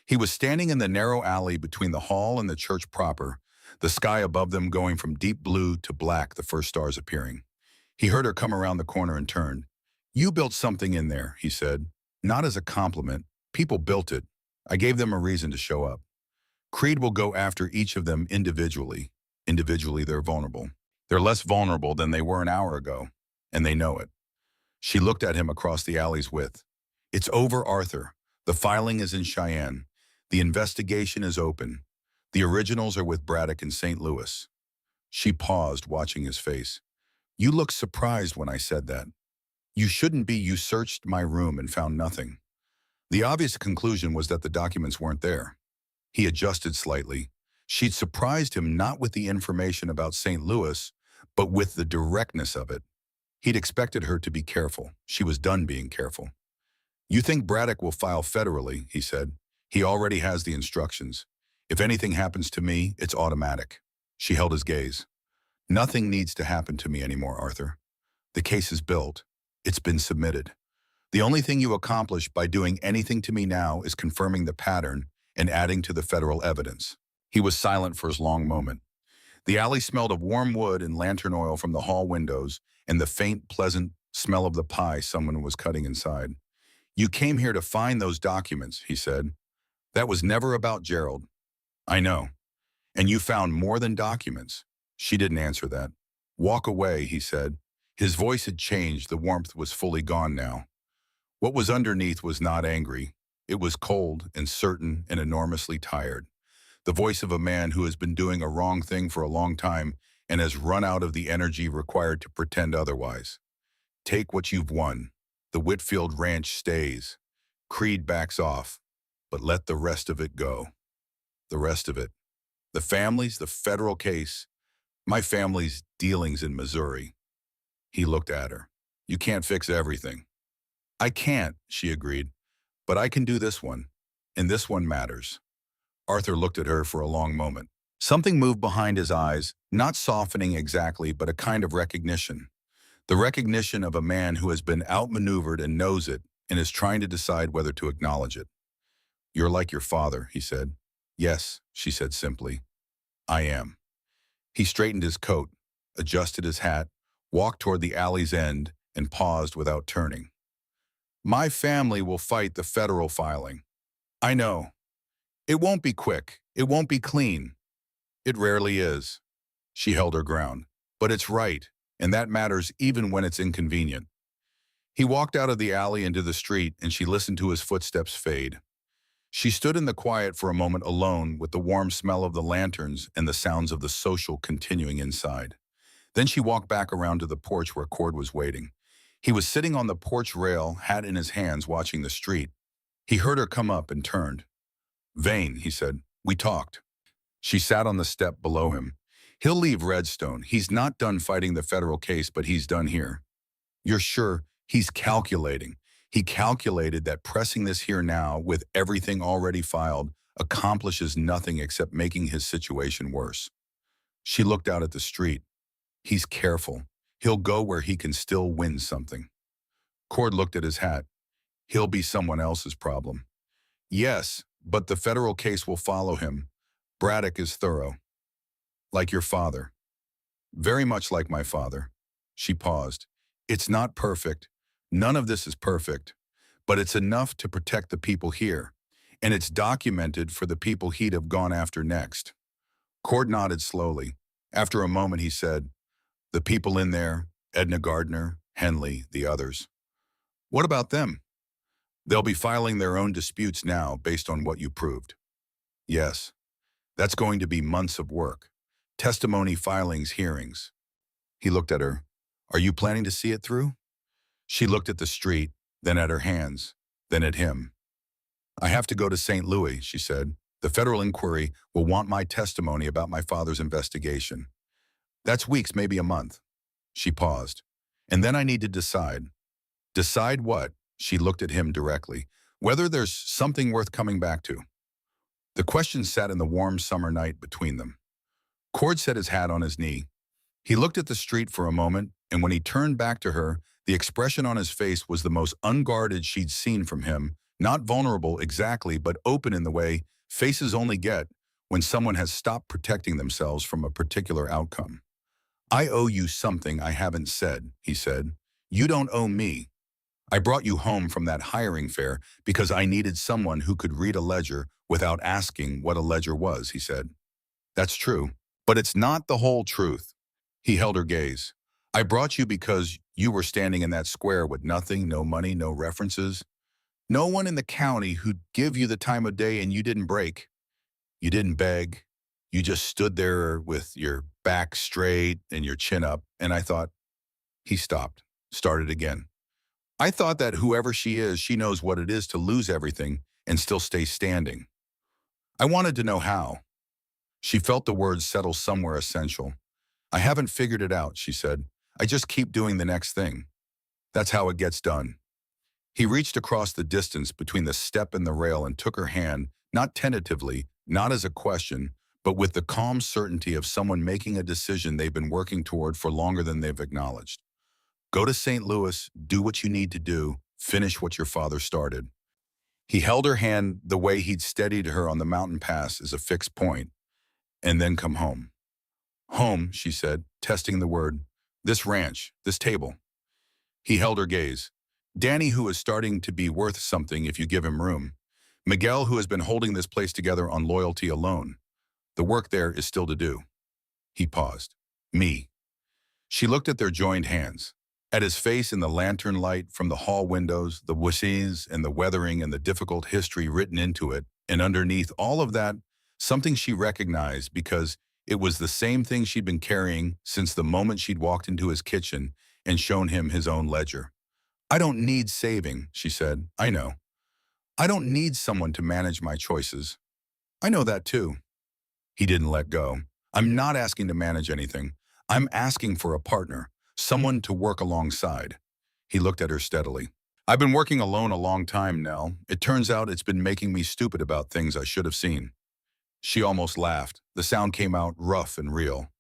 He was standing in the narrow alley between the hall and the church proper, the sky above them going from deep blue to black, the first stars appearing. He heard her come around the corner and turned. You built something in there, he said. Not as a compliment. People built it. I gave them a reason to show up. Creed will go after each of them individually. Individually, they're vulnerable. They're less vulnerable than they were an hour ago, and they know it. She looked at him across the alley's width. It's over, Arthur. The filing is in Cheyenne. The investigation is open. The originals are with Braddock in St. Louis. She paused, watching his face. You looked surprised when I said that. You shouldn't be. You searched my room and found nothing. The obvious conclusion was that the documents weren't there. He adjusted slightly. She'd surprised him not with the information about St. Louis, but with the directness of it. He'd expected her to be careful. She was done being careful. You think Braddock will file federally, he said. He already has the instructions. If anything happens to me, it's automatic. She held his gaze. Nothing needs to happen to me anymore, Arthur. The case is built. It's been submitted. The only thing you accomplish by doing anything to me now is confirming the pattern and adding to the federal evidence. He was silent for a long moment. The alley smelled of warm wood and lantern oil from the hall windows and the faint, pleasant smell of the pie someone was cutting inside. You came here to find those documents, he said. That was never about Gerald. I know. And you found more than documents. She didn't answer that. Walk away, he said. His voice had changed. The warmth was fully gone now. What was underneath was not angry. It was cold and certain and enormously tired. The voice of a man who has been doing a wrong thing for a long time and has run out of the energy required to pretend otherwise. Take what you've won. The Whitfield ranch stays. Creed backs off, but let the rest of it go. The rest of it. The families, the federal case, my family's dealings in Missouri. He looked at her. You can't fix everything. I can't, she agreed, but I can do this one, and this one matters. Arthur looked at her for a long moment. Something moved behind his eyes, not softening exactly, but a kind of recognition. The recognition of a man who has been outmaneuvered and knows it and is trying to decide whether to acknowledge it. You're like your father, he said. Yes, she said simply. I am. He straightened his coat, adjusted his hat, walked toward the alley's end, and paused without turning. My family will fight the federal filing. I know. It won't be quick. It won't be clean. It rarely is. She held her ground. But it's right, and that matters even when it's inconvenient. He walked out of the alley into the street, and she listened to his footsteps fade. She stood in the quiet for a moment alone with the warm smell of the lanterns and the sounds of the social continuing inside. Then she walked back around to the porch where Cord was waiting. He was sitting on the porch rail, hat in his hands, watching the street. He heard her come up and turned. "Vane," he said, "we talked." She sat on the step below him. "He'll leave Redstone. He's not done fighting the federal case, but he's done here." "You're sure?" "He's calculating. He calculated that pressing this here now, with everything already filed, accomplishes nothing except making his situation worse." She looked out at the street. "He's careful. He'll go where he can still win something." Cord looked at his hat. "He'll be someone else's problem." "Yes, but the federal case will follow him. Braddock is thorough." "Like your father." "Very much like my father." She paused. "It's not perfect. None of this is perfect. But it's enough to protect the people here. And it's documented for the people he'd have gone after next." Cord nodded slowly. After a moment he said, "The people in there, Edna Gardner, Henley, the others. What about them?" "They'll be filing their own disputes now based on what you proved." "Yes. That's going to be months of work. Testimony filings, hearings." He looked at her. "Are you planning to see it through?" She looked at the street, then at her hands, then at him. "I have to go to St. Louis," she said. "The federal inquiry will want my testimony about my father's investigation. That's weeks, maybe a month." She paused. "And then I need to decide." "Decide what?" She looked at him directly. "Whether there's something worth coming back to." The question sat in the warm summer night between them. Cord set his hat on his knee. He looked at the street for a moment, and when he turned back to her, the expression on his face was the most unguarded she'd seen from him, not vulnerable exactly, but open in the way faces only get when someone has stopped protecting themselves from a particular outcome. "I owe you something I haven't said," he said. "You don't owe me. I brought you home from that hiring fair because I needed someone who could read a ledger without asking what a ledger was," he said. "That's true, but it's not the whole truth." He held her gaze. "I brought you because you were standing in that square with nothing, no money, no references. No one in the county who'd give you the time of day, and you didn't break. You didn't beg. You just stood there with your back straight and your chin up, and I thought." He stopped, started again. "I thought that whoever she is, she knows what it is to lose everything and still stay standing. I wanted to know how." She felt the words settle somewhere essential. "I haven't figured it out," she said. "I just keep doing the next thing. That's how it gets done." He reached across the distance between the step and the rail and took her hand, not tentatively, not as a question, but with the calm certainty of someone making a decision they've been working toward for longer than they've acknowledged. "Go to St. Louis, do what you need to do, finish what your father started." He held her hand the way he'd steadied her on the mountain pass as a fixed point, "and then come home." "Home," she said, testing the word. "This ranch, this table." He held her gaze. "Danny, who is starting to be worth something if you give him room. Miguel, who has been holding this place together on loyalty alone. The work there is still to do." He paused. "Me." She looked at their joined hands, at his face in the lantern light from the hall windows, the voices and the weathering and the difficult history written into it, and underneath all of that, something she recognized because it was the same thing she'd been carrying since the moment she'd walked into his kitchen and shown him his own ledger. "I don't need saving," she said. "I know. I don't need someone to manage my choices. I know that too." He didn't let go. "I'm not asking to manage anything. I'm asking for a partner, someone to work alongside." He looked at her steadily. "I've been working alone a long time, Nell. It turns out it's been making me stupid about things I should have seen." She almost laughed. The sound came out rough and real.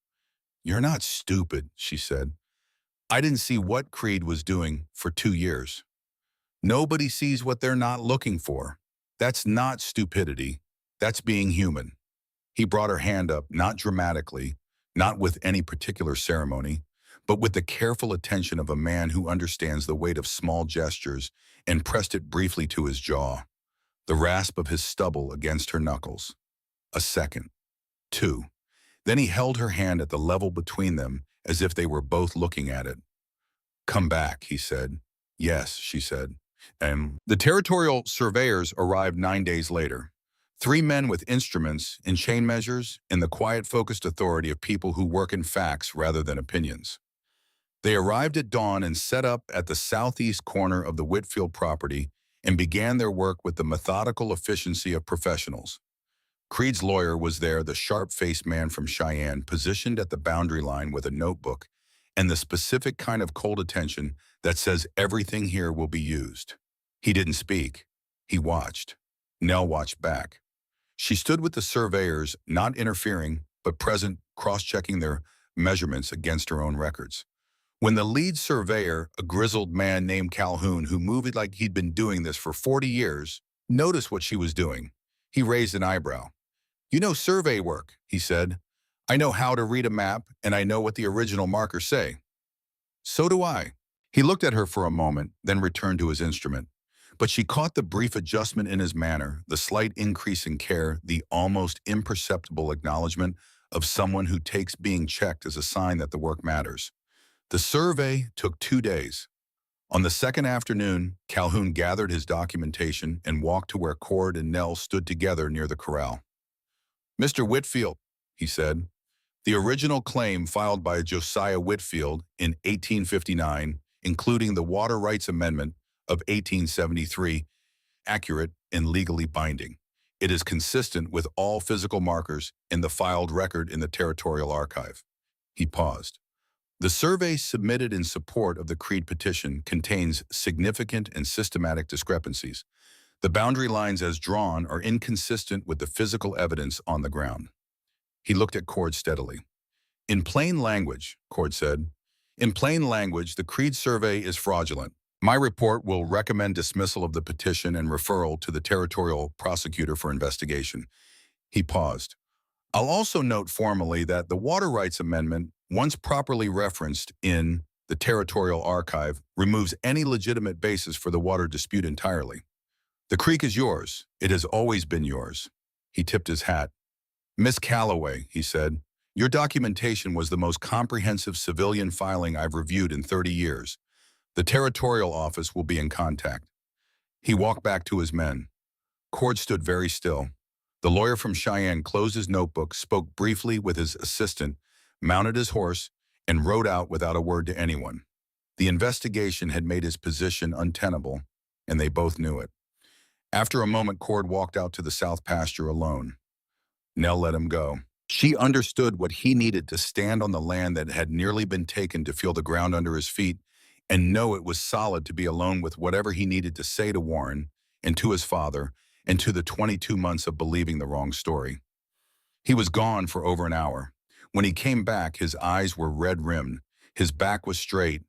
"You're not stupid," she said. "I didn't see what Creed was doing for 2 years. Nobody sees what they're not looking for. That's not stupidity. That's being human." He brought her hand up, not dramatically, not with any particular ceremony, but with the careful attention of a man who understands the weight of small gestures, and pressed it briefly to his jaw, the rasp of his stubble against her knuckles. A second. Two. Then he held her hand at the level between them as if they were both looking at it. "Come back," he said. "Yes," she said. And the territorial surveyors arrived 9 days later. Three men with instruments and chain measures and the quiet, focused authority of people who work in facts rather than opinions. They arrived at dawn and set up at the southeast corner of the Whitfield property and began their work with the methodical efficiency of professionals. Creed's lawyer was there, the sharp-faced man from Cheyenne, positioned at the boundary line with a notebook and the specific kind of cold attention that says everything here will be used. He didn't speak. He watched. Nell watched back. She stood with the surveyors, not interfering, but present, cross-checking their measurements against her own records. When the lead surveyor, a grizzled man named Calhoun, who moved like he'd been doing this for 40 years, noticed what she was doing, he raised an eyebrow. "You know survey work," he said. "I know how to read a map, and I know what the original markers say." "So do I." He looked at her for a moment, then returned to his instrument. But she caught the brief adjustment in his manner, the slight increase in care, the almost imperceptible acknowledgement of someone who takes being checked as a sign that the work matters. The survey took 2 days. On the second afternoon, Calhoun gathered his documentation and walked to where Cord and Nell stood together near the corral. "Mr. Whitfield," he said, "the original claim filed by Josiah Whitfield in 1859, including the Water Rights Amendment of 1873, accurate and legally binding. It is consistent with all physical markers in the filed record in the Territorial Archive." He paused. "The survey submitted in support of the Creed petition contains significant and systematic discrepancies. The boundary lines as drawn are inconsistent with the physical evidence on the ground." He looked at Cord steadily. "In plain language," Cord said, "in plain language, the Creed survey is fraudulent. My report will recommend dismissal of the petition and referral to the territorial prosecutor for investigation." He paused. "I'll also note formally that the Water Rights Amendment, once properly referenced in the Territorial Archive, removes any legitimate basis for the water dispute entirely. The creek is yours. It has always been yours." He tipped his hat. "Miss Calloway," he said, "your documentation was the most comprehensive civilian filing I've reviewed in 30 years. The Territorial Office will be in contact." He walked back to his men. Cord stood very still. The lawyer from Cheyenne closed his notebook, spoke briefly with his assistant, mounted his horse, and rode out without a word to anyone. The investigation had made his position untenable, and they both knew it. After a moment, Cord walked out to the south pasture alone. Nell let him go. She understood what he needed to stand on the land that had nearly been taken, to feel the ground under his feet and know it was solid, to be alone with whatever he needed to say to Warren and to his father and to the 22 months of believing the wrong story. He was gone for over an hour. When he came back, his eyes were red-rimmed. His back was straight.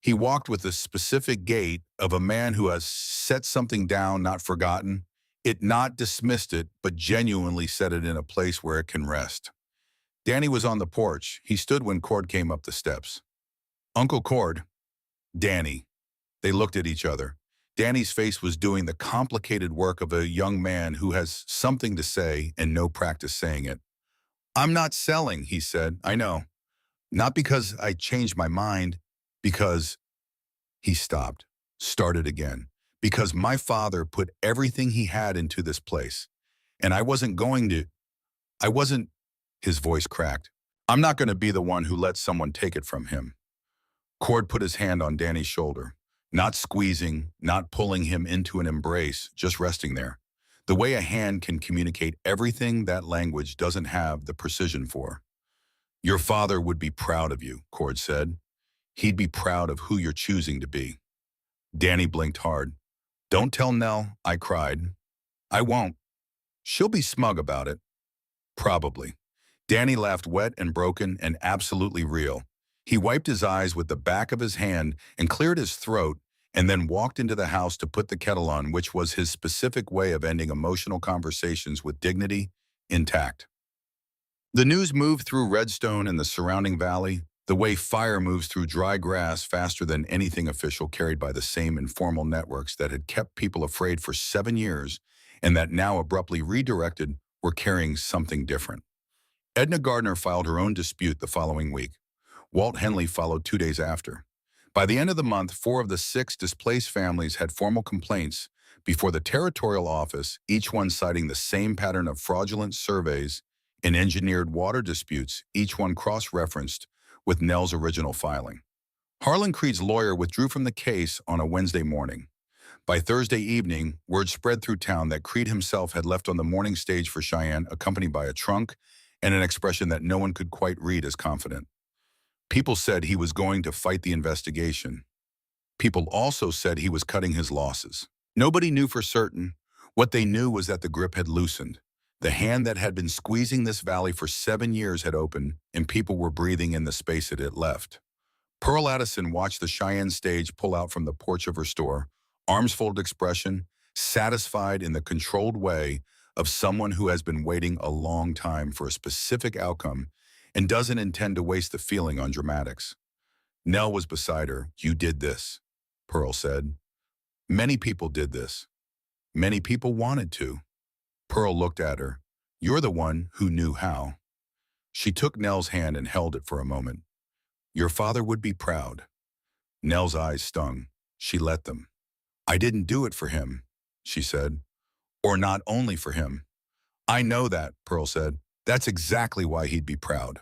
He walked with the specific gait of a man who has set something down, not forgotten it, not dismissed it, but genuinely set it in a place where it can rest. Danny was on the porch. He stood when Cord came up the steps. "Uncle Cord." "Danny." They looked at each other. Danny's face was doing the complicated work of a young man who has something to say and no practice saying it. "I'm not selling," he said. "I know. Not because I changed my mind, because—" He stopped, started again. "Because my father put everything he had into this place, and I wasn't going to. I wasn't—" His voice cracked. "I'm not going to be the one who lets someone take it from him." Cord put his hand on Danny's shoulder, not squeezing, not pulling him into an embrace, just resting there. The way a hand can communicate everything that language doesn't have the precision for. "Your father would be proud of you," Cord said. "He'd be proud of who you're choosing to be." Danny blinked hard. "Don't tell Nell," I cried. "I won't. She'll be smug about it." "Probably." Danny laughed, wet and broken and absolutely real. He wiped his eyes with the back of his hand and cleared his throat, and then walked into the house to put the kettle on, which was his specific way of ending emotional conversations with dignity intact. The news moved through Redstone and the surrounding valley, the way fire moves through dry grass faster than anything official, carried by the same informal networks that had kept people afraid for 7 years and that now abruptly redirected were carrying something different. Edna Gardner filed her own dispute the following week. Walt Henley followed 2 days after. By the end of the month, 4 of the 6 displaced families had formal complaints before the territorial office, each one citing the same pattern of fraudulent surveys and engineered water disputes, each one cross-referenced with Nell's original filing. Harlan Creed's lawyer withdrew from the case on a Wednesday morning. By Thursday evening, word spread through town that Creed himself had left on the morning stage for Cheyenne, accompanied by a trunk and an expression that no one could quite read as confident. People said he was going to fight the investigation. People also said he was cutting his losses. Nobody knew for certain. What they knew was that the grip had loosened. The hand that had been squeezing this valley for 7 years had opened, and people were breathing in the space it had left. Pearl Addison watched the Cheyenne stage pull out from the porch of her store, arms folded expression, satisfied in the controlled way of someone who has been waiting a long time for a specific outcome and doesn't intend to waste the feeling on dramatics. Nell was beside her. "You did this," Pearl said. "Many people did this. Many people wanted to." Pearl looked at her. "You're the one who knew how." She took Nell's hand and held it for a moment. "Your father would be proud." Nell's eyes stung. She let them. "I didn't do it for him," she said. "Or not only for him." "I know that," Pearl said. "That's exactly why he'd be proud."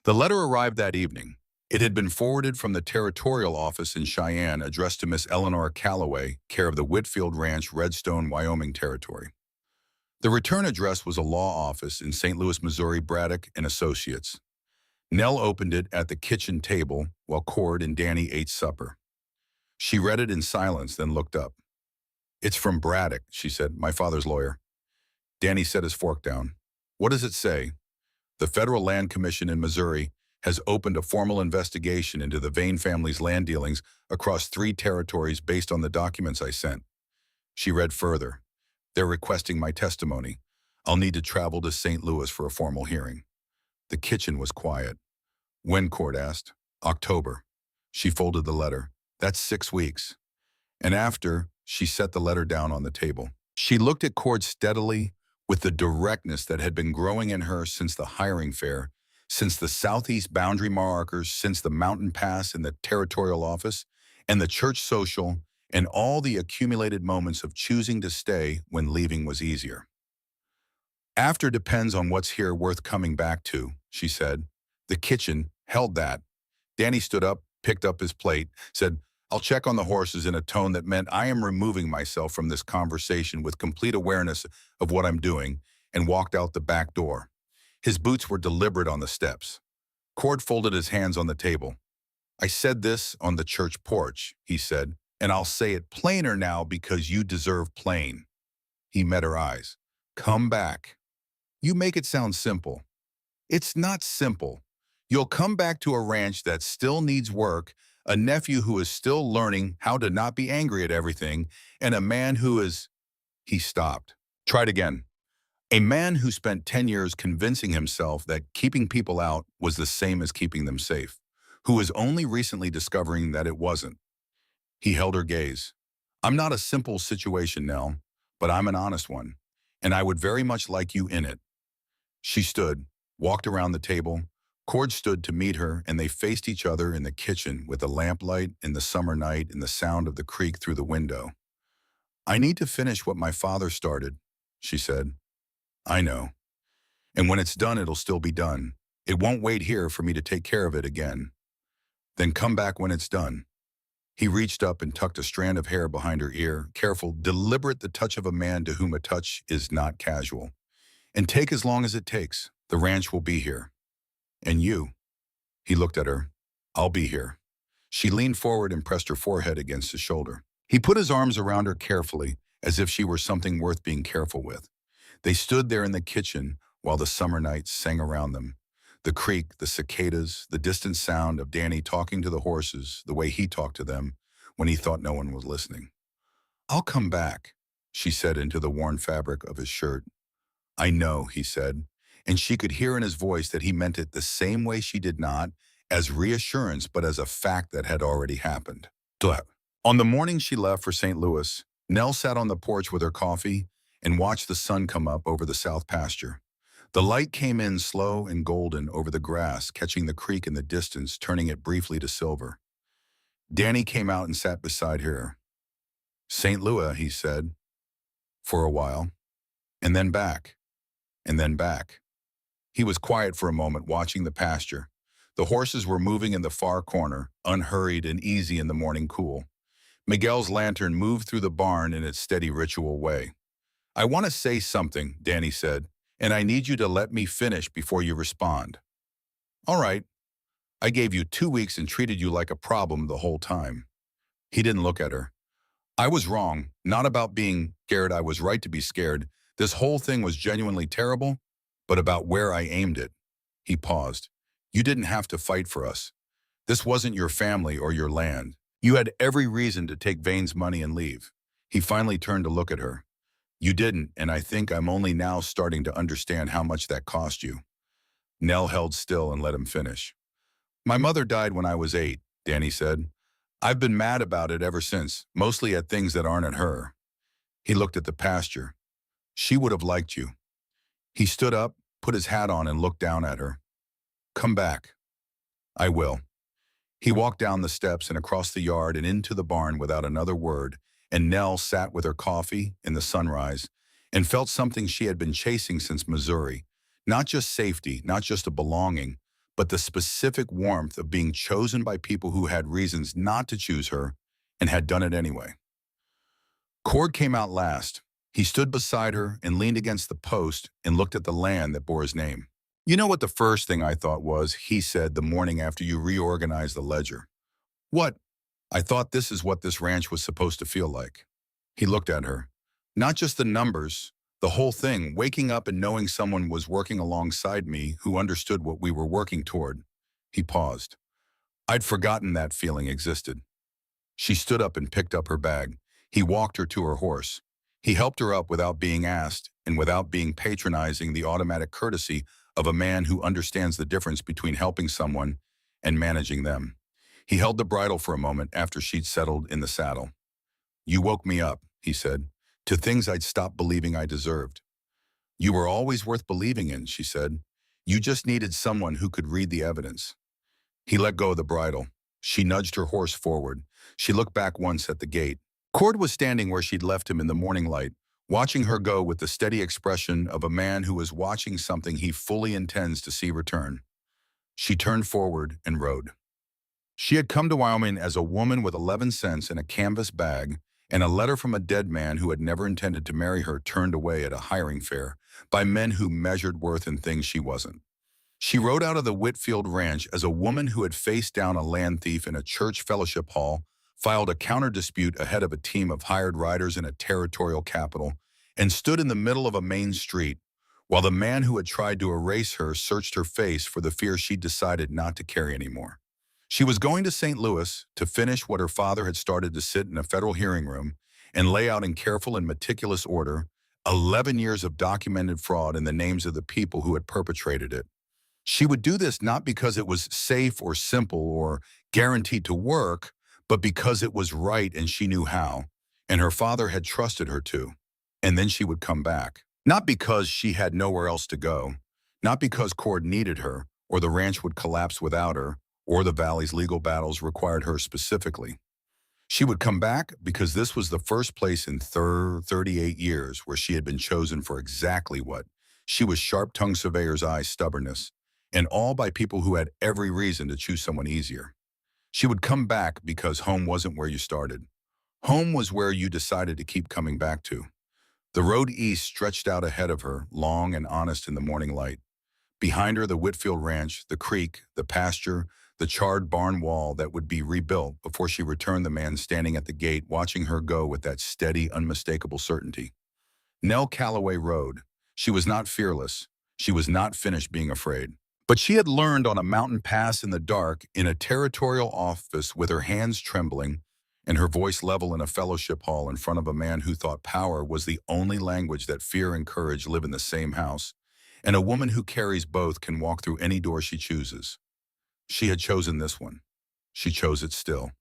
The letter arrived that evening. It had been forwarded from the territorial office in Cheyenne, addressed to Miss Eleanor Calloway, care of the Whitfield Ranch, Redstone, Wyoming territory. The return address was a law office in St. Louis, Missouri, Braddock and Associates. Nell opened it at the kitchen table while Cord and Danny ate supper. She read it in silence, then looked up. "It's from Braddock," she said, "my father's lawyer." Danny set his fork down. "What does it say?" "The Federal Land Commission in Missouri has opened a formal investigation into the Vane family's land dealings across 3 territories based on the documents I sent." She read further. "They're requesting my testimony. I'll need to travel to St. Louis for a formal hearing." The kitchen was quiet. "When?" Cord asked. "October." She folded the letter. "That's 6 weeks." And after, she set the letter down on the table. She looked at Cord steadily, with the directness that had been growing in her since the hiring fair, since the southeast boundary markers, since the mountain pass in the territorial office, and the church social, and all the accumulated moments of choosing to stay when leaving was easier. "After depends on what's here worth coming back to," she said. The kitchen held that. Danny stood up, picked up his plate, said, "I'll check on the horses," in a tone that meant I am removing myself from this conversation with complete awareness of what I'm doing, and walked out the back door. His boots were deliberate on the steps. Cord folded his hands on the table. "I said this on the church porch," he said, "and I'll say it plainer now because you deserve plain." He met her eyes. "Come back." "You make it sound simple." "It's not simple. You'll come back to a ranch that still needs work, a nephew who is still learning how to not be angry at everything, and a man who is—" He stopped. "Tried again." "A man who spent 10 years convincing himself that keeping people out was the same as keeping them safe, who is only recently discovering that it wasn't." He held her gaze. "I'm not a simple situation, Nell, but I'm an honest one, and I would very much like you in it." She stood, walked around the table. Cord stood to meet her, and they faced each other in the kitchen with the lamplight in the summer night and the sound of the creek through the window. "I need to finish what my father started," she said. "I know. And when it's done, it'll still be done. It won't wait here for me to take care of it again." "Then come back when it's done." He reached up and tucked a strand of hair behind her ear, careful, deliberate, the touch of a man to whom a touch is not casual. "And take as long as it takes. The ranch will be here. And you." He looked at her. "I'll be here." She leaned forward and pressed her forehead against his shoulder. He put his arms around her carefully, as if she were something worth being careful with. They stood there in the kitchen while the summer night sang around them. The creek, the cicadas, the distant sound of Danny talking to the horses, the way he talked to them when he thought no one was listening. "I'll come back," she said into the worn fabric of his shirt. "I know," he said, and she could hear in his voice that he meant it the same way she did, not as reassurance but as a fact that had already happened. On the morning she left for St. Louis, Nell sat on the porch with her coffee and watched the sun come up over the south pasture. The light came in slow and golden over the grass, catching the creek in the distance, turning it briefly to silver. Danny came out and sat beside her. "St. Louis," he said, for a while, and then back, and then back. He was quiet for a moment, watching the pasture. The horses were moving in the far corner, unhurried and easy in the morning cool. Miguel's lantern moved through the barn in its steady ritual way. "I want to say something," Danny said, "and I need you to let me finish before you respond." "All right. I gave you 2 weeks and treated you like a problem the whole time." He didn't look at her. "I was wrong, not about being scared. I was right to be scared. This whole thing was genuinely terrible, but about where I aimed it." He paused. "You didn't have to fight for us. This wasn't your family or your land. You had every reason to take Vane's money and leave." He finally turned to look at her. "You didn't, and I think I'm only now starting to understand how much that cost you." Nell held still and let him finish. "My mother died when I was 8, Danny said. "I've been mad about it ever since, mostly at things that aren't at her." He looked at the pasture. "She would have liked you." He stood up, put his hat on, and looked down at her. "Come back." "I will." He walked down the steps and across the yard and into the barn without another word, and Nell sat with her coffee in the sunrise and felt something she had been chasing since Missouri. Not just safety, not just a belonging, but the specific warmth of being chosen by people who had reasons not to choose her and had done it anyway. Cord came out last. He stood beside her and leaned against the post and looked at the land that bore his name. "You know what the first thing I thought was," he said the morning after you reorganized the ledger. "What?" "I thought this is what this ranch was supposed to feel like." He looked at her. "Not just the numbers, the whole thing, waking up and knowing someone was working alongside me who understood what we were working toward." He paused. "I'd forgotten that feeling existed." She stood up and picked up her bag. He walked her to her horse. He helped her up without being asked and without being patronizing, the automatic courtesy of a man who understands the difference between helping someone and managing them. He held the bridle for a moment after she'd settled in the saddle. "You woke me up," he said, "to things I'd stopped believing I deserved." "You were always worth believing in," she said. "You just needed someone who could read the evidence." He let go of the bridle. She nudged her horse forward. She looked back once at the gate. Cord was standing where she'd left him in the morning light, watching her go with the steady expression of a man who is watching something he fully intends to see return. She turned forward and rode. She had come to Wyoming as a woman with 11 cents in a canvas bag and a letter from a dead man who had never intended to marry her, turned away at a hiring fair by men who measured worth in things she wasn't. She rode out of the Whitfield ranch as a woman who had faced down a land thief in a church fellowship hall, filed a counter dispute ahead of a team of hired riders in a territorial capital, and stood in the middle of a main street while the man who had tried to erase her searched her face for the fear she'd decided not to carry anymore. She was going to St. Louis to finish what her father had started, to sit in a federal hearing room and lay out in careful and meticulous order 11 years of documented fraud and the names of the people who had perpetrated it. She would do this not because it was safe or simple or guaranteed to work, but because it was right and she knew how, and her father had trusted her to. And then she would come back. Not because she had nowhere else to go, not because Cord needed her, or the ranch would collapse without her, or the valley's legal battles required her specifically. She would come back because this was the first place in 38 years where she had been chosen for exactly what she was: sharp-tongued surveyor's eye stubbornness, and all by people who had every reason to choose someone easier. She would come back because home wasn't where you started. Home was where you decided to keep coming back to. The road east stretched out ahead of her, long and honest in the morning light. Behind her, the Whitfield ranch, the creek, the pasture, the charred barn wall that would be rebuilt before she returned, the man standing at the gate watching her go with that steady, unmistakable certainty. Nell Calloway rode. She was not fearless. She was not finished being afraid. But she had learned on a mountain pass in the dark, in a territorial office with her hands trembling and her voice level in a fellowship hall in front of a man who thought power was the only language, that fear and courage live in the same house, and a woman who carries both can walk through any door she chooses. She had chosen this one. She chose it still.